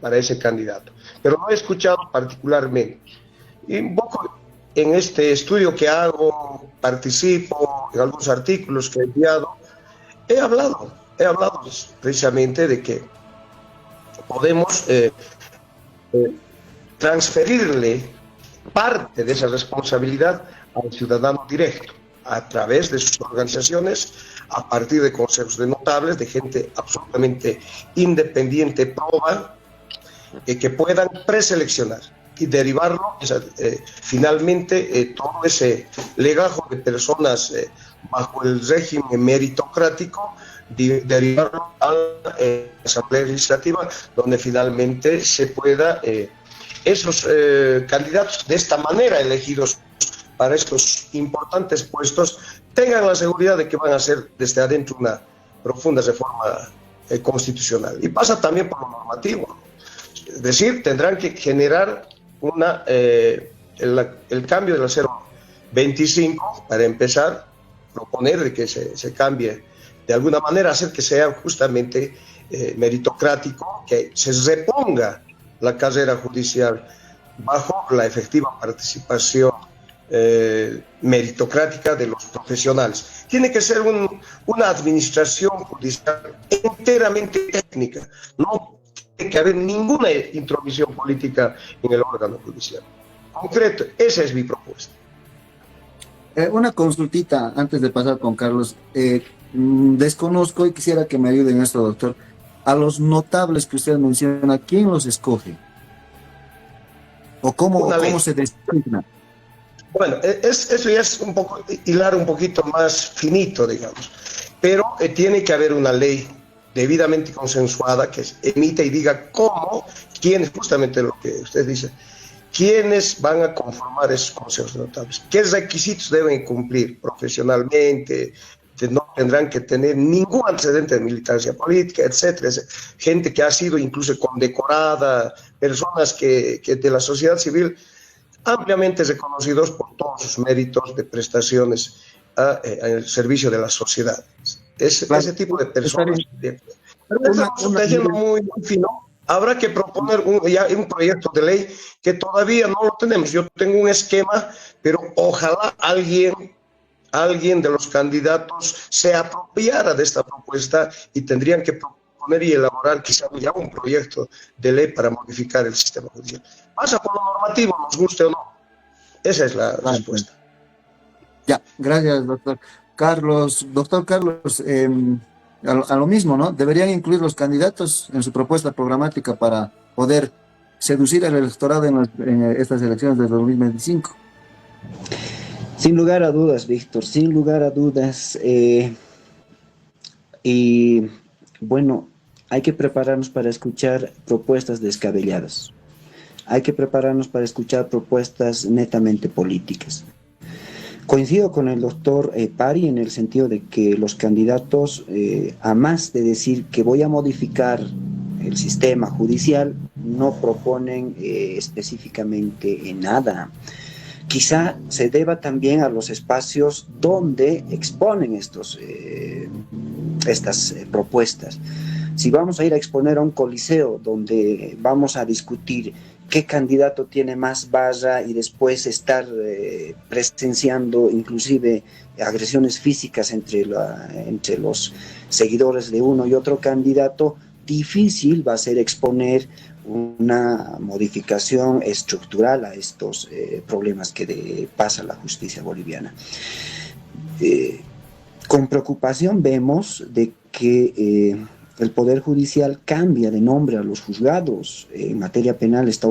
para ese candidato. Pero no he escuchado particularmente. Y un poco en este estudio que hago, participo en algunos artículos que he enviado, he hablado precisamente de que podemos transferirle parte de esa responsabilidad al ciudadano directo, a través de sus organizaciones, a partir de consejos de notables, de gente absolutamente independiente, proba, que puedan preseleccionar y derivarlo, finalmente, todo ese legajo de personas bajo el régimen meritocrático, derivarlo a la Asamblea Legislativa, donde finalmente se pueda, esos candidatos de esta manera elegidos para estos importantes puestos, tengan la seguridad de que van a hacer desde adentro una profunda reforma constitucional. Y pasa también por lo normativo. Es decir, tendrán que generar el cambio de la 025, para empezar, proponer de que se cambie de alguna manera, hacer que sea justamente meritocrático, que se reponga la carrera judicial bajo la efectiva participación meritocrática de los profesionales. Tiene que ser una administración judicial enteramente técnica, no tiene que haber ninguna intromisión política en el órgano judicial. Concreto, esa es mi propuesta. Una consultita antes de pasar con Carlos. Desconozco y quisiera que me ayude en esto, doctor. A los notables que usted menciona, ¿quién los escoge? ¿O cómo se designa? Bueno, eso ya es un poco, hilar un poquito más finito, digamos. Pero tiene que haber una ley debidamente consensuada que emita y diga quiénes, justamente lo que usted dice, quiénes van a conformar esos consejos de notables, qué requisitos deben cumplir profesionalmente, que no tendrán que tener ningún antecedente de militancia política, etcétera. Gente que ha sido incluso condecorada, personas que de la sociedad civil ampliamente reconocidos por todos sus méritos de prestaciones al servicio de la sociedad. Ese tipo de personas. Pero estamos protegiendo muy fino. Habrá que proponer un proyecto de ley que todavía no lo tenemos. Yo tengo un esquema, pero ojalá alguien de los candidatos se apropiara de esta propuesta y tendrían que proponer y elaborar quizá ya un proyecto de ley para modificar el sistema judicial. Pasa por lo normativo, nos guste o no. Esa es la respuesta. Ya, gracias, doctor Carlos. Doctor Carlos, a lo mismo, ¿no? Deberían incluir los candidatos en su propuesta programática para poder seducir al electorado en estas elecciones de 2025. Sin lugar a dudas, Víctor, sin lugar a dudas. Y bueno, hay que prepararnos para escuchar propuestas descabelladas. Hay que prepararnos para escuchar propuestas netamente políticas. Coincido con el doctor Pari en el sentido de que los candidatos, a más de decir que voy a modificar el sistema judicial, no proponen específicamente nada. Quizá se deba también a los espacios donde exponen estas propuestas. Si vamos a ir a exponer a un coliseo donde vamos a discutir qué candidato tiene más barra y después estar presenciando inclusive agresiones físicas entre los seguidores de uno y otro candidato, difícil va a ser exponer una modificación estructural a estos problemas que pasa la justicia boliviana. Con preocupación vemos de que el Poder Judicial cambia de nombre a los juzgados. En materia penal está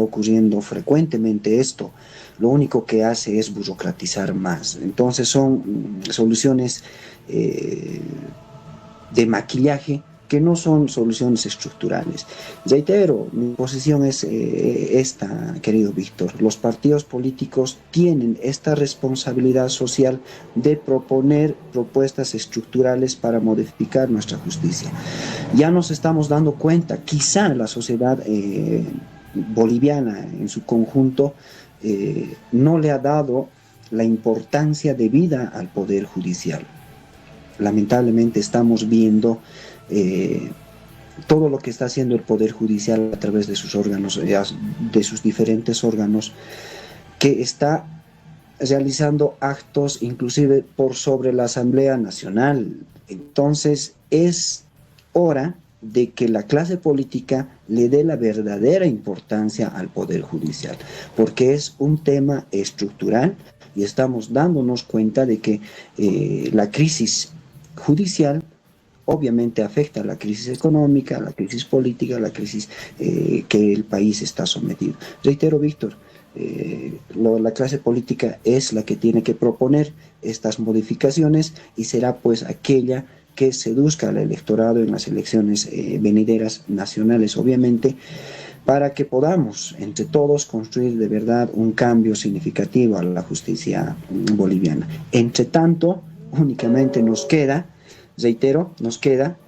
ocurriendo frecuentemente esto. Lo único que hace es burocratizar más. Entonces son soluciones de maquillaje que no son soluciones estructurales. Reitero, mi posición es esta, querido Víctor. Los partidos políticos tienen esta responsabilidad social de proponer propuestas estructurales para modificar nuestra justicia. Ya nos estamos dando cuenta, quizá la sociedad boliviana en su conjunto no le ha dado la importancia debida al Poder Judicial. Lamentablemente estamos viendo todo lo que está haciendo el Poder Judicial a través de sus órganos, de sus diferentes órganos, que está realizando actos inclusive por sobre la Asamblea Nacional. Entonces es hora de que la clase política le dé la verdadera importancia al Poder Judicial, porque es un tema estructural y estamos dándonos cuenta de que la crisis judicial obviamente afecta a la crisis económica, a la crisis política, a la crisis que el país está sometido. Reitero, Víctor, la clase política es la que tiene que proponer estas modificaciones y será pues aquella que seduzca al electorado en las elecciones venideras nacionales, obviamente, para que podamos entre todos construir de verdad un cambio significativo a la justicia boliviana. Entre tanto, únicamente nos queda, reitero, nos queda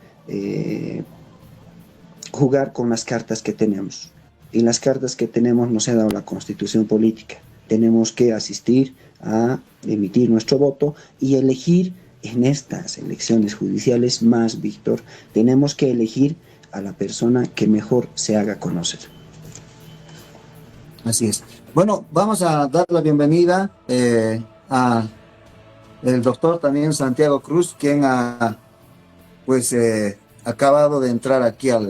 jugar con las cartas que tenemos. Y las cartas que tenemos nos ha dado la Constitución política. Tenemos que asistir a emitir nuestro voto y elegir en estas elecciones judiciales más, Víctor, tenemos que elegir a la persona que mejor se haga conocer. Así es. Bueno, vamos a dar la bienvenida a el doctor también Santiago Cruz, quien ha acabado de entrar aquí a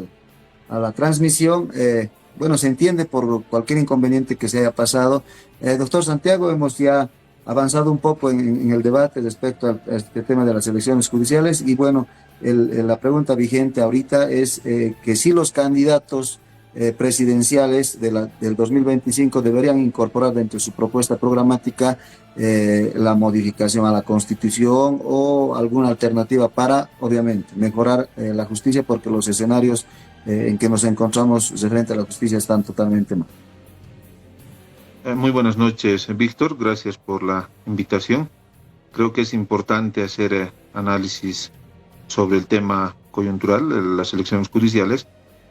la transmisión. Bueno, se entiende por cualquier inconveniente que se haya pasado. Doctor Santiago, hemos ya avanzado un poco en el debate respecto a este tema de las elecciones judiciales y bueno, la pregunta vigente ahorita es que si los candidatos presidenciales del 2025 deberían incorporar dentro de su propuesta programática la modificación a la Constitución o alguna alternativa para, obviamente, mejorar la justicia, porque los escenarios en que nos encontramos referente a la justicia están totalmente mal. Muy buenas noches, Víctor. Gracias por la invitación. Creo que es importante hacer análisis sobre el tema coyuntural, las elecciones judiciales,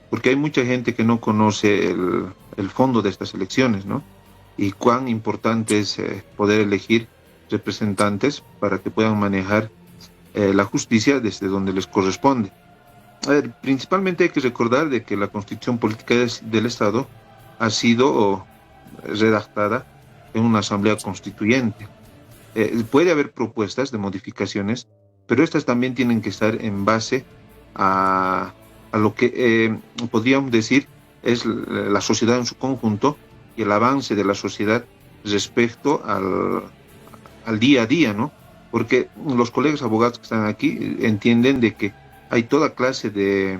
porque hay mucha gente que no conoce el fondo de estas elecciones, ¿no? Y cuán importante es poder elegir representantes para que puedan manejar la justicia desde donde les corresponde. Principalmente hay que recordar de que la Constitución Política del Estado ha sido redactada en una asamblea constituyente. Puede haber propuestas de modificaciones, pero estas también tienen que estar en base a lo que podríamos decir es la sociedad en su conjunto y el avance de la sociedad respecto al día a día, ¿no? Porque los colegas abogados que están aquí entienden de que hay toda clase de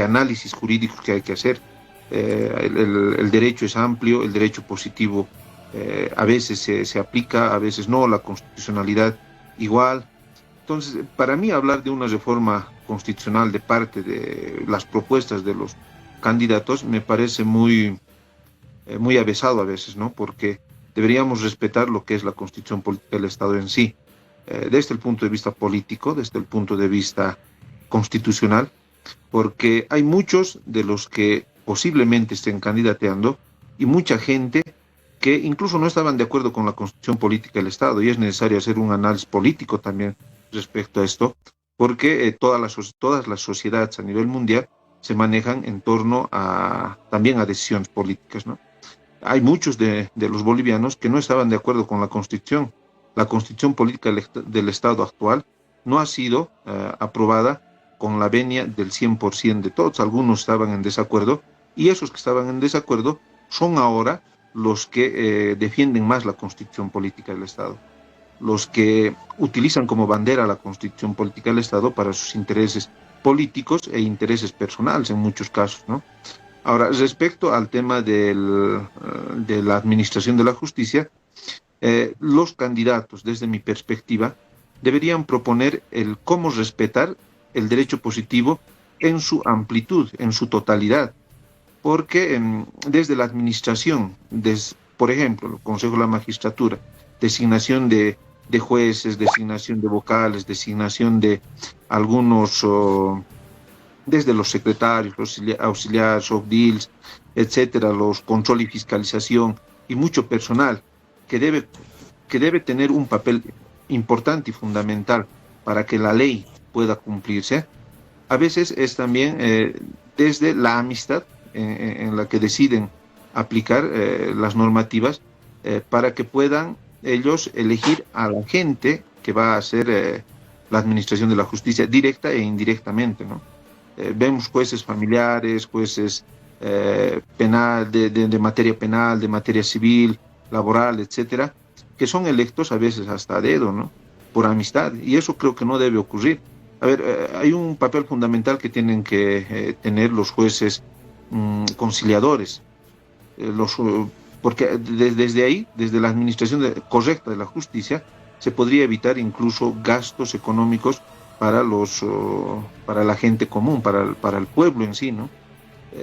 análisis jurídicos que hay que hacer. El derecho es amplio, el derecho positivo a veces se aplica, a veces no, la constitucionalidad igual. Entonces, para mí hablar de una reforma constitucional de parte de las propuestas de los candidatos me parece muy avesado a veces, ¿no? Porque deberíamos respetar lo que es la Constitución Política del Estado en sí, desde el punto de vista político, desde el punto de vista constitucional, porque hay muchos de los que posiblemente estén candidateando y mucha gente que incluso no estaban de acuerdo con la Constitución Política del Estado, y es necesario hacer un análisis político también respecto a esto, porque todas las sociedades a nivel mundial se manejan en torno también a decisiones políticas, ¿no? Hay muchos de los bolivianos que no estaban de acuerdo con la Constitución. La Constitución Política del Estado actual no ha sido aprobada con la venia del 100% de todos. Algunos estaban en desacuerdo, y esos que estaban en desacuerdo son ahora los que defienden más la Constitución Política del Estado, los que utilizan como bandera la Constitución Política del Estado para sus intereses políticos e intereses personales en muchos casos, ¿no? Ahora, respecto al tema de la administración de la justicia, los candidatos, desde mi perspectiva, deberían proponer el cómo respetar el derecho positivo en su amplitud, en su totalidad, porque desde la administración, por ejemplo, el Consejo de la Magistratura, designación de jueces, designación de vocales, designación de algunos, desde los secretarios, los auxiliares, OBDILs, etcétera, los control y fiscalización, y mucho personal que debe tener un papel importante y fundamental para que la ley pueda cumplirse. A veces es también desde la amistad en la que deciden aplicar las normativas para que puedan ellos elegir a la gente que va a hacer la administración de la justicia directa e indirectamente, ¿no? Vemos jueces familiares, jueces penal, de materia penal, de materia civil, laboral, etcétera, que son electos a veces hasta a dedo, ¿no? Por amistad, y eso creo que no debe ocurrir. A ver, hay un papel fundamental que tienen que tener los jueces conciliadores, porque desde ahí, desde la administración correcta de la justicia, se podría evitar incluso gastos económicos para la gente común, para el pueblo en sí, ¿no?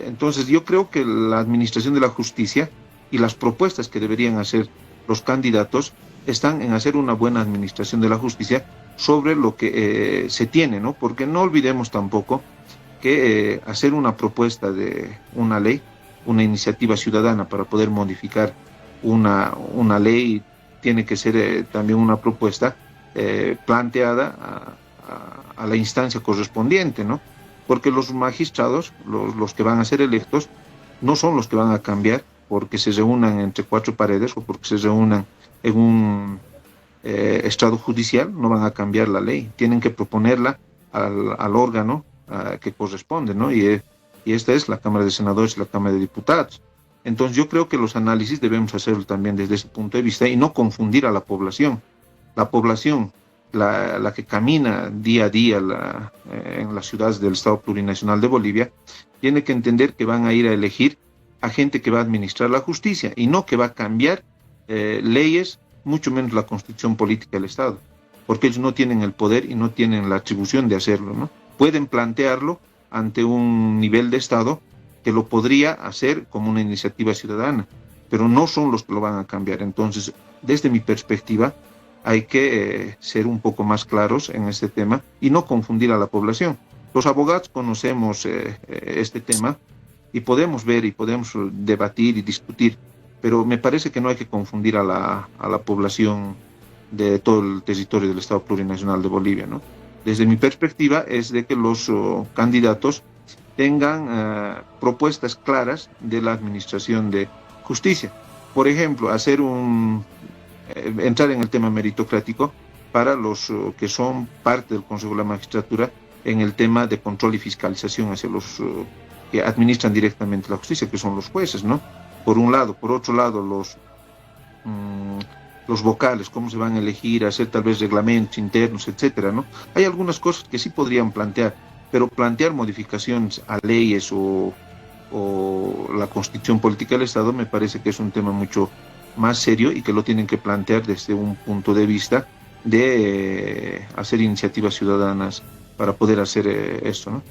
Entonces yo creo que la administración de la justicia y las propuestas que deberían hacer los candidatos están en hacer una buena administración de la justicia sobre lo que se tiene, ¿no? Porque no olvidemos tampoco que hacer una propuesta de una ley, una iniciativa ciudadana para poder modificar una ley, tiene que ser también una propuesta planteada a la instancia correspondiente, ¿no? Porque los magistrados, los que van a ser electos, no son los que van a cambiar porque se reúnan entre cuatro paredes o porque se reúnan en un estrado judicial, no van a cambiar la ley, tienen que proponerla al órgano que corresponde, ¿no? Y esta es la Cámara de Senadores y la Cámara de Diputados. Entonces yo creo que los análisis debemos hacerlo también desde ese punto de vista y no confundir a la población. La población, la que camina día a día en las ciudades del Estado Plurinacional de Bolivia, tiene que entender que van a ir a elegir a gente que va a administrar la justicia y no que va a cambiar leyes, mucho menos la constitución política del Estado, porque ellos no tienen el poder y no tienen la atribución de hacerlo, ¿no? Pueden plantearlo ante un nivel de Estado que lo podría hacer como una iniciativa ciudadana, pero no son los que lo van a cambiar. Entonces, desde mi perspectiva, hay que ser un poco más claros en este tema y no confundir a la población. Los abogados conocemos este tema y podemos ver y podemos debatir y discutir, pero me parece que no hay que confundir a la población de todo el territorio del Estado Plurinacional de Bolivia, ¿no? Desde mi perspectiva es de que los candidatos tengan propuestas claras de la administración de justicia. Por ejemplo, entrar en el tema meritocrático para los que son parte del Consejo de la Magistratura en el tema de control y fiscalización hacia los que administran directamente la justicia, que son los jueces, ¿no? Por un lado. Por otro lado, los vocales, cómo se van a elegir, hacer tal vez reglamentos internos, etcétera, ¿no? Hay algunas cosas que sí podrían plantear, pero plantear modificaciones a leyes o la constitución política del Estado me parece que es un tema mucho más serio y que lo tienen que plantear desde un punto de vista de hacer iniciativas ciudadanas para poder hacer esto, ¿no?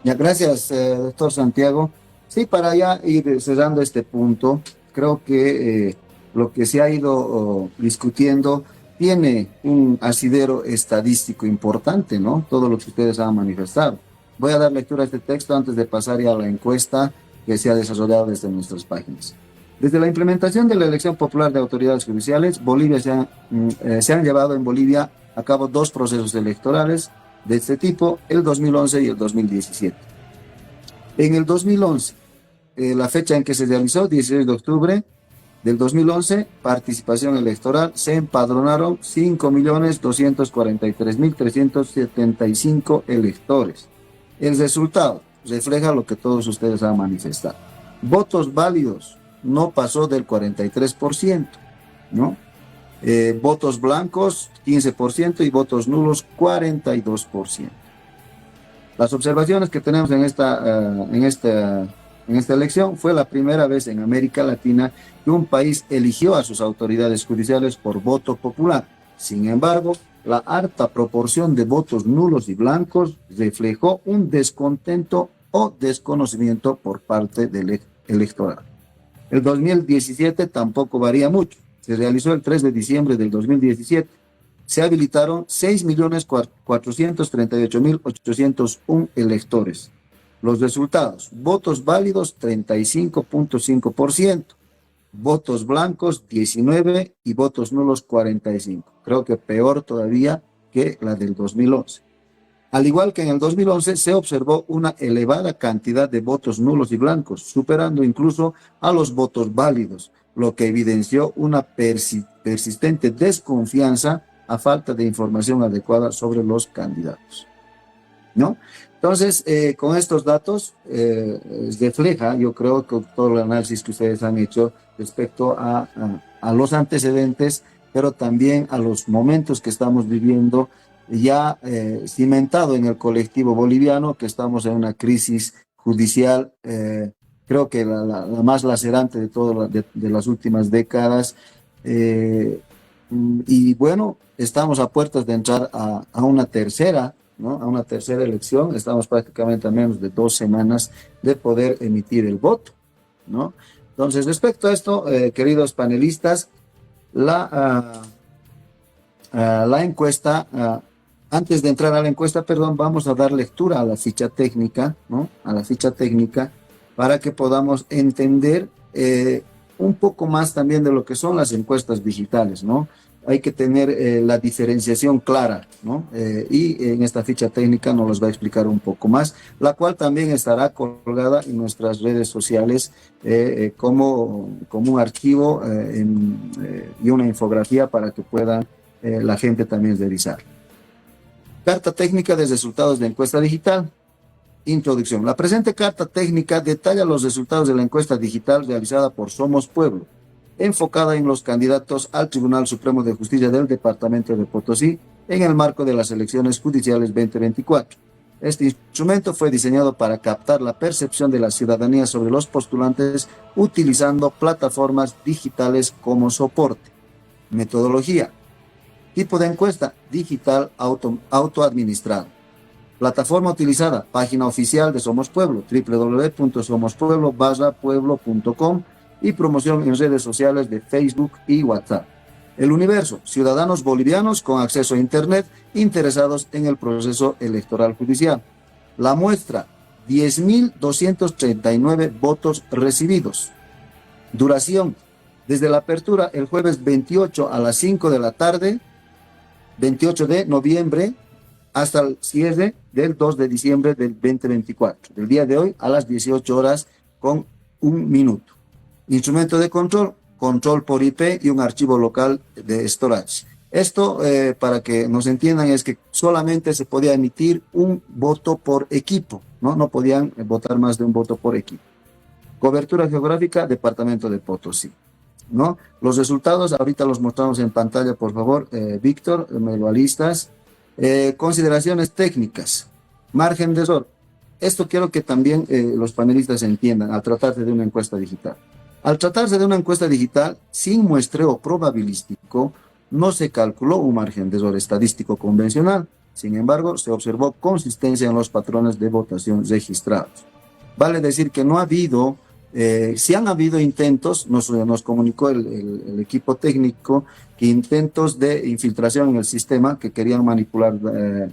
Ya, gracias, doctor Santiago. Sí, para ya ir cerrando este punto, creo que lo que se ha ido discutiendo tiene un asidero estadístico importante, ¿no? Todo lo que ustedes han manifestado. Voy a dar lectura a este texto antes de pasar ya a la encuesta que se ha desarrollado desde nuestras páginas. Desde la implementación de la elección popular de autoridades judiciales, se han llevado en Bolivia a cabo dos procesos electorales de este tipo, el 2011 y el 2017. En el 2011, la fecha en que se realizó, 16 de octubre del 2011, participación electoral, se empadronaron 5.243.375 electores. El resultado refleja lo que todos ustedes han manifestado. Votos válidos no pasó del 43%, ¿no? Votos blancos 15% y votos nulos 42%. Las observaciones que tenemos en esta elección fue la primera vez en América Latina que un país eligió a sus autoridades judiciales por voto popular. Sin embargo, la alta proporción de votos nulos y blancos reflejó un descontento o desconocimiento por parte del electorado. El 2017 tampoco varía mucho. Se realizó el 3 de diciembre del 2017. Se habilitaron 6.438.801 electores. Los resultados: votos válidos 35.5%, votos blancos 19% y votos nulos 45%. Creo que peor todavía que la del 2011. Al igual que en el 2011, se observó una elevada cantidad de votos nulos y blancos, superando incluso a los votos válidos, lo que evidenció una persistente desconfianza a falta de información adecuada sobre los candidatos, ¿no? Entonces, con estos datos refleja, yo creo, que todo el análisis que ustedes han hecho respecto a los antecedentes, pero también a los momentos que estamos viviendo, ya cimentado en el colectivo boliviano, que estamos en una crisis judicial, creo que la más lacerante de todas de las últimas décadas, y bueno, estamos a puertas de entrar a una tercera, ¿no? A una tercera elección. Estamos prácticamente a menos de 2 semanas de poder emitir el voto, ¿no? Entonces, respecto a esto, queridos panelistas, la encuesta, antes de entrar a la encuesta, perdón, vamos a dar lectura a la ficha técnica, ¿no? A la ficha técnica, para que podamos entender un poco más también de lo que son las encuestas digitales, ¿no? Hay que tener la diferenciación clara, ¿no? Y en esta ficha técnica nos los va a explicar un poco más, la cual también estará colgada en nuestras redes sociales como un archivo y una infografía para que pueda la gente también revisar. Carta técnica de resultados de encuesta digital. Introducción. La presente carta técnica detalla los resultados de la encuesta digital realizada por Somos Pueblo, enfocada en los candidatos al Tribunal Supremo de Justicia del Departamento de Potosí en el marco de las elecciones judiciales 2024. Este instrumento fue diseñado para captar la percepción de la ciudadanía sobre los postulantes utilizando plataformas digitales como soporte. Metodología. Tipo de encuesta: digital autoadministrado. Plataforma utilizada: página oficial de Somos Pueblo, www.somospueblo.com, y promoción en redes sociales de Facebook y WhatsApp. El universo: ciudadanos bolivianos con acceso a Internet interesados en el proceso electoral judicial. La muestra: 10.239 votos recibidos. Duración: desde la apertura el jueves 28 a las 5 de la tarde, 28 de noviembre, hasta el cierre del 2 de diciembre del 2024, del día de hoy a las 18 horas con 1 minuto. Instrumento de control: control por IP y un archivo local de storage. Esto, para que nos entiendan, es que solamente se podía emitir un voto por equipo, ¿no? No podían votar más de un voto por equipo. Cobertura geográfica: Departamento de Potosí, ¿no? Los resultados ahorita los mostramos en pantalla, por favor. Víctor, me lo alistas. Consideraciones técnicas. Margen de error. Esto quiero que también los panelistas entiendan al tratarse de una encuesta digital. Al tratarse de una encuesta digital sin muestreo probabilístico, no se calculó un margen de error estadístico convencional. Sin embargo, se observó consistencia en los patrones de votación registrados. Vale decir que no ha habido, si han habido intentos, nos comunicó el equipo técnico, que intentos de infiltración en el sistema que querían manipular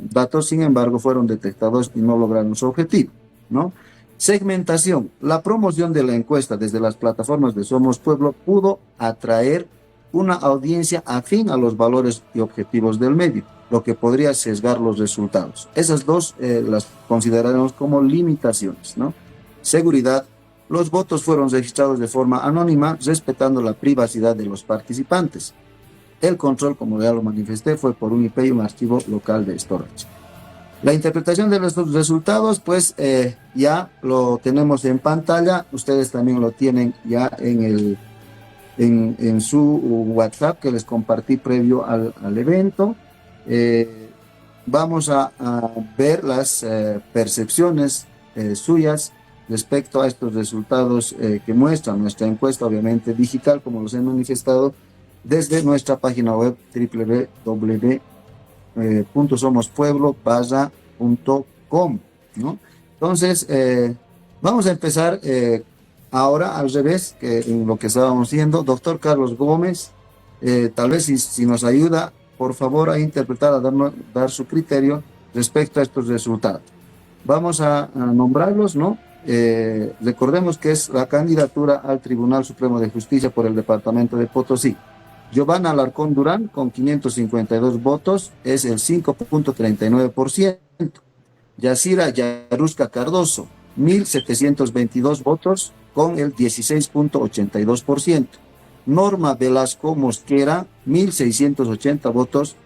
datos, sin embargo, fueron detectados y no lograron su objetivo, ¿no? Segmentación. La promoción de la encuesta desde las plataformas de Somos Pueblo pudo atraer una audiencia afín a los valores y objetivos del medio, lo que podría sesgar los resultados. Esas dos las consideraremos como limitaciones, ¿no? Seguridad. Los votos fueron registrados de forma anónima, respetando la privacidad de los participantes. El control, como ya lo manifesté, fue por un IP y un archivo local de storage. La interpretación de los resultados, pues ya lo tenemos en pantalla. Ustedes también lo tienen ya en su WhatsApp que les compartí previo al evento. Vamos a ver las percepciones suyas respecto a estos resultados que muestra nuestra encuesta, obviamente digital, como los he manifestado, desde nuestra página web www.somospueblo.com, ¿no? Entonces, vamos a empezar ahora al revés, que en lo que estábamos haciendo. Doctor Carlos Gómez, tal vez si nos ayuda, por favor, a interpretar, a dar su criterio respecto a estos resultados. Vamos a nombrarlos, ¿no? Recordemos que es la candidatura al Tribunal Supremo de Justicia por el departamento de Potosí. Giovanna Alarcón Durán, con 552 votos, es el 5.39%. Yacira Yarusca Cardoso, 1.722 votos, con el 16.82%. Norma Velasco Mosquera, 1.680 votos,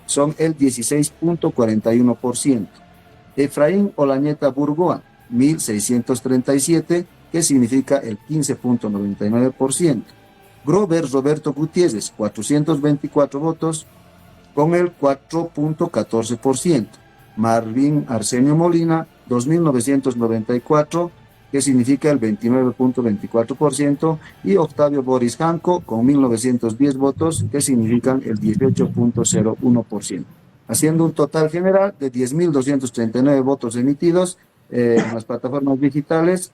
son el 16.41%. Efraín Olañeta Burgoa, 1.637, que significa el 15.99%. Grover Roberto Gutiérrez, 424 votos, con el 4.14%. Marvin Arsenio Molina, 2.994, que significa el 29.24%, y Octavio Boris Janco, con 1.910 votos, que significan el 18.01%. Haciendo un total general de 10.239 votos emitidos en las plataformas digitales,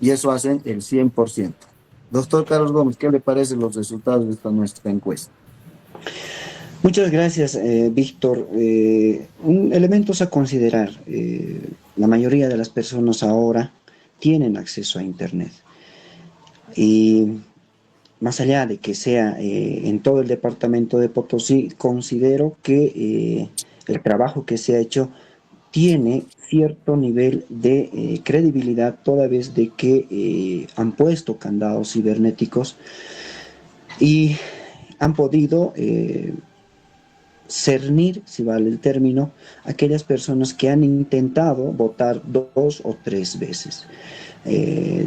y eso hacen el 100%. Doctor Carlos Gómez, ¿qué le parecen los resultados de esta nuestra encuesta? Muchas gracias, Víctor. Elementos a considerar. La mayoría de las personas ahora tienen acceso a Internet. Y más allá de que sea en todo el departamento de Potosí, considero que el trabajo que se ha hecho tiene cierto nivel de credibilidad, toda vez de que han puesto candados cibernéticos y han podido cernir, si vale el término, aquellas personas que han intentado votar 2 o 3 veces.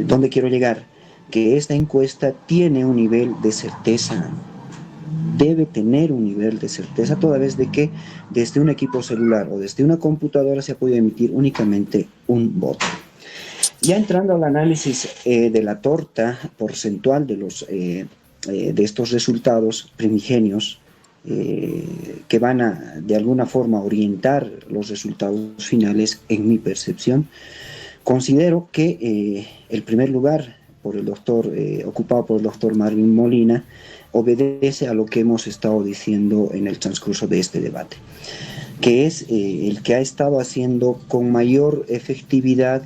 ¿Dónde quiero llegar? Que esta encuesta tiene un nivel de certeza, debe tener un nivel de certeza, toda vez de que desde un equipo celular o desde una computadora se ha podido emitir únicamente un voto. Ya entrando al análisis de la torta porcentual de estos resultados primigenios, que van a de alguna forma orientar los resultados finales, en mi percepción, considero que el primer lugar ocupado por el doctor Marvin Molina obedece a lo que hemos estado diciendo en el transcurso de este debate, que es el que ha estado haciendo con mayor efectividad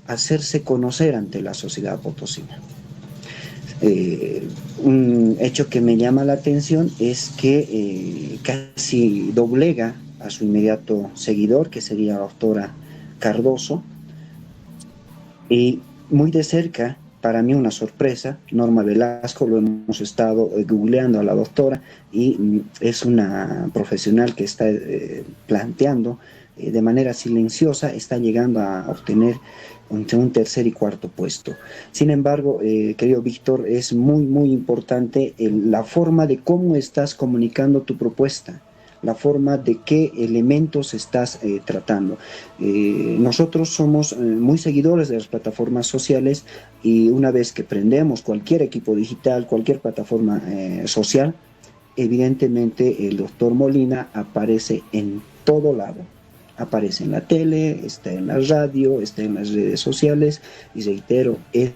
hacerse conocer ante la sociedad potosina. Un hecho que me llama la atención es que casi doblega a su inmediato seguidor, que sería la doctora Cardoso, y muy de cerca, para mí una sorpresa, Norma Velasco. Lo hemos estado googleando a la doctora y es una profesional que está planteando de manera silenciosa, está llegando a obtener entre un tercer y cuarto puesto. Sin embargo, querido Víctor, es muy, muy importante la forma de cómo estás comunicando tu propuesta, la forma de qué elementos estás tratando. Nosotros somos muy seguidores de las plataformas sociales, y una vez que prendemos cualquier equipo digital, cualquier plataforma social, evidentemente el doctor Molina aparece en todo lado. Aparece en la tele, está en la radio, está en las redes sociales, y reitero, es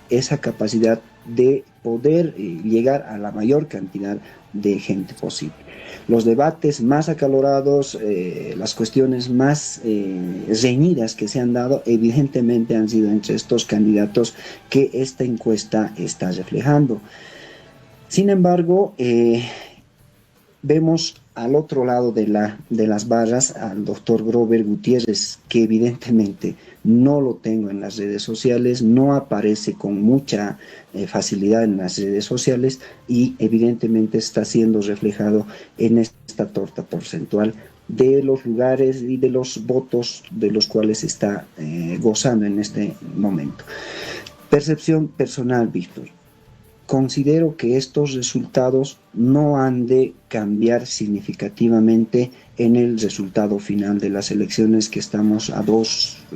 esa capacidad de poder llegar a la mayor cantidad de gente posible. Los debates más acalorados, las cuestiones más reñidas que se han dado, evidentemente han sido entre estos candidatos que esta encuesta está reflejando. Sin embargo, vemos al otro lado de las barras al doctor Grover Gutiérrez, que evidentemente no lo tengo en las redes sociales, no aparece con mucha facilidad en las redes sociales, y evidentemente está siendo reflejado en esta torta porcentual de los lugares y de los votos de los cuales está gozando en este momento. Percepción personal, Víctor. Considero que estos resultados no han de cambiar significativamente en el resultado final de las elecciones, que estamos a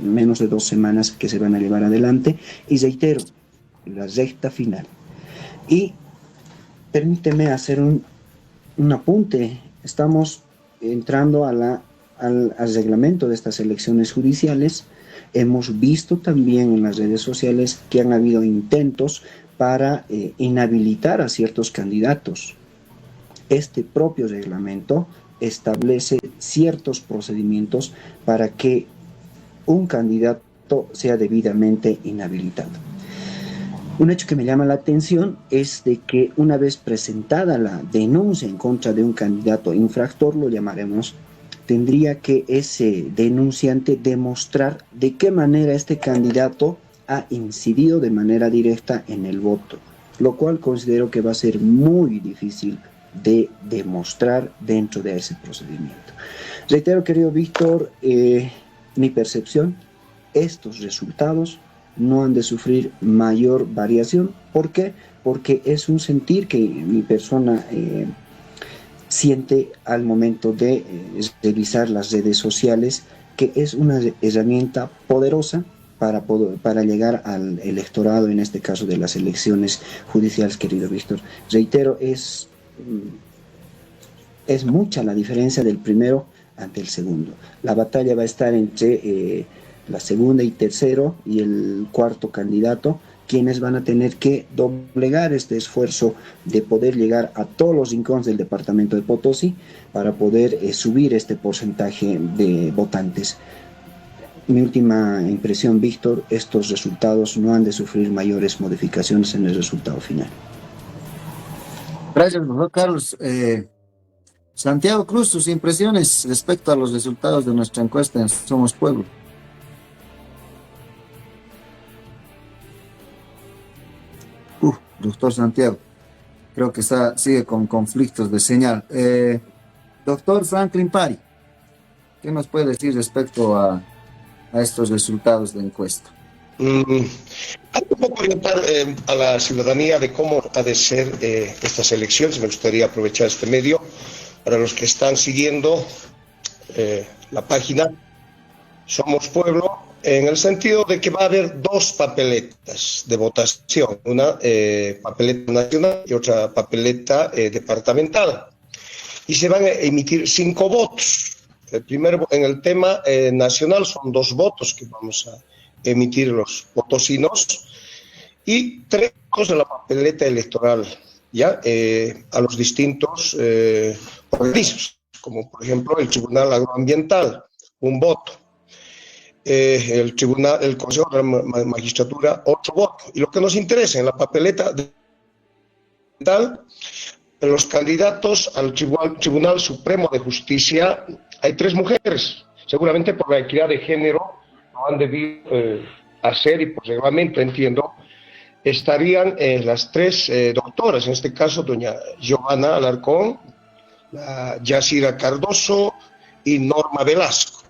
menos de 2 semanas que se van a llevar adelante, y reitero, la recta final. Y permíteme hacer un apunte. Estamos entrando al reglamento de estas elecciones judiciales, hemos visto también en las redes sociales que han habido intentos para inhabilitar a ciertos candidatos. Este propio reglamento establece ciertos procedimientos para que un candidato sea debidamente inhabilitado. Un hecho que me llama la atención es de que una vez presentada la denuncia en contra de un candidato infractor, lo llamaremos, tendría que ese denunciante demostrar de qué manera este candidato ha incidido de manera directa en el voto, lo cual considero que va a ser muy difícil de demostrar dentro de ese procedimiento. Reitero, querido Víctor, mi percepción, estos resultados no han de sufrir mayor variación. ¿Por qué? Porque es un sentir que mi persona siente al momento de revisar las redes sociales, que es una herramienta poderosa para llegar al electorado, en este caso de las elecciones judiciales, querido Víctor. Reitero, es mucha la diferencia del primero ante el segundo. La batalla va a estar entre la segunda y tercero y el cuarto candidato, quienes van a tener que doblegar este esfuerzo de poder llegar a todos los rincones del departamento de Potosí para poder subir este porcentaje de votantes. Mi última impresión, Víctor, estos resultados no han de sufrir mayores modificaciones en el resultado final. Gracias, doctor Carlos. Santiago Cruz, sus impresiones respecto a los resultados de nuestra encuesta en Somos Pueblo. Doctor Santiago, creo que sigue con conflictos de señal. Doctor Franklin Pari, ¿qué nos puede decir respecto a estos resultados de encuesta? Un poco orientar a la ciudadanía de cómo ha de ser estas elecciones. Me gustaría aprovechar este medio para los que están siguiendo la página Somos Pueblo, en el sentido de que va a haber dos papeletas de votación, una papeleta nacional y otra papeleta departamental. Y se van a emitir 5 votos. El primero, en el tema nacional, son 2 votos que vamos a emitir los potosinos y 3 votos de la papeleta electoral, ya a los distintos organismos, como por ejemplo el Tribunal Agroambiental, 1 voto. El Consejo de la Magistratura, 8 votos. Y lo que nos interesa en la papeleta tal, los candidatos al Tribunal Supremo de Justicia, hay 3 mujeres. Seguramente por la equidad de género lo han debido hacer, y por reglamento, entiendo, estarían las 3 doctoras, en este caso doña Giovanna Alarcón, la Yacira Cardoso y Norma Velasco.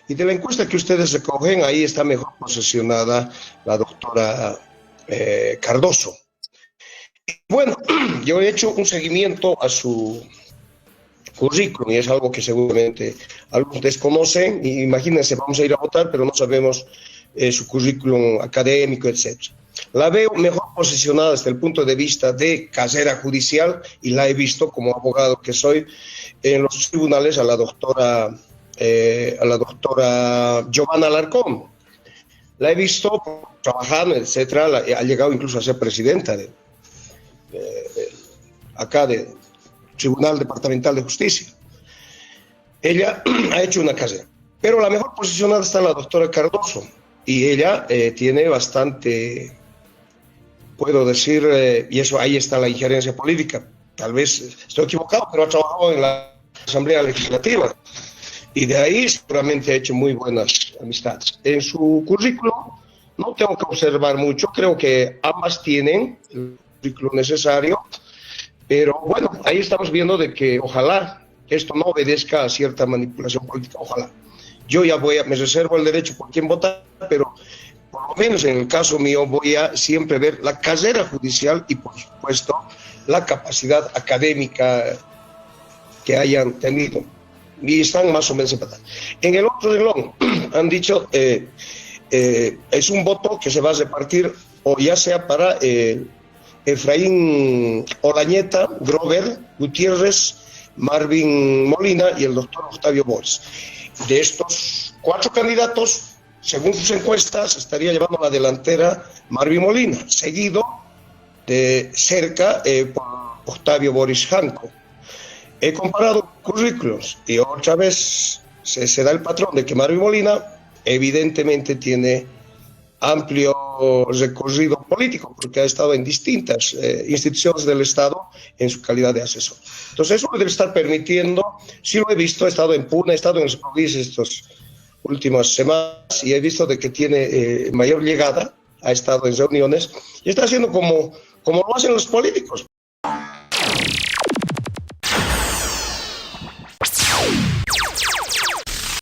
Y de la encuesta que ustedes recogen, ahí está mejor posicionada la doctora Cardoso. Bueno, yo he hecho un seguimiento a su currículum y es algo que seguramente algunos desconocen. Y imagínense, vamos a ir a votar, pero no sabemos su currículum académico, etc. La veo mejor posicionada desde el punto de vista de carrera judicial, y la he visto como abogado que soy en los tribunales a la doctora Giovanna Alarcón. La he visto trabajando, etcétera. Ha llegado incluso a ser presidenta acá del Tribunal Departamental de Justicia. Ella ha hecho una carrera, pero la mejor posicionada está la doctora Cardoso, y ella tiene bastante, puedo decir, y eso, ahí está la injerencia política. Tal vez estoy equivocado, pero ha trabajado en la Asamblea Legislativa, y de ahí seguramente ha hecho muy buenas amistades. En su currículum no tengo que observar mucho, creo que ambas tienen el currículum necesario, pero bueno, ahí estamos viendo de que ojalá esto no obedezca a cierta manipulación política, ojalá. Yo ya me reservo el derecho por quién votar, pero por lo menos en el caso mío voy a siempre ver la carrera judicial y por supuesto la capacidad académica que hayan tenido. Y están más o menos empatados. En el otro renglón han dicho es un voto que se va a repartir o ya sea para Efraín Olañeta, Grover, Gutiérrez Marvin Molina y el doctor Octavio Boris. De estos 4 candidatos, según sus encuestas, estaría llevando la delantera Marvin Molina, seguido de cerca por Octavio Boris Janco. He comparado currículos y otra vez se da el patrón de que Marvin Molina evidentemente tiene amplio recorrido político, porque ha estado en distintas instituciones del Estado en su calidad de asesor. Entonces eso debe estar permitiendo, sí lo he visto, he estado en Puna, he estado en los provincias estas últimas semanas y he visto de que tiene mayor llegada, ha estado en reuniones y está haciendo como lo hacen los políticos.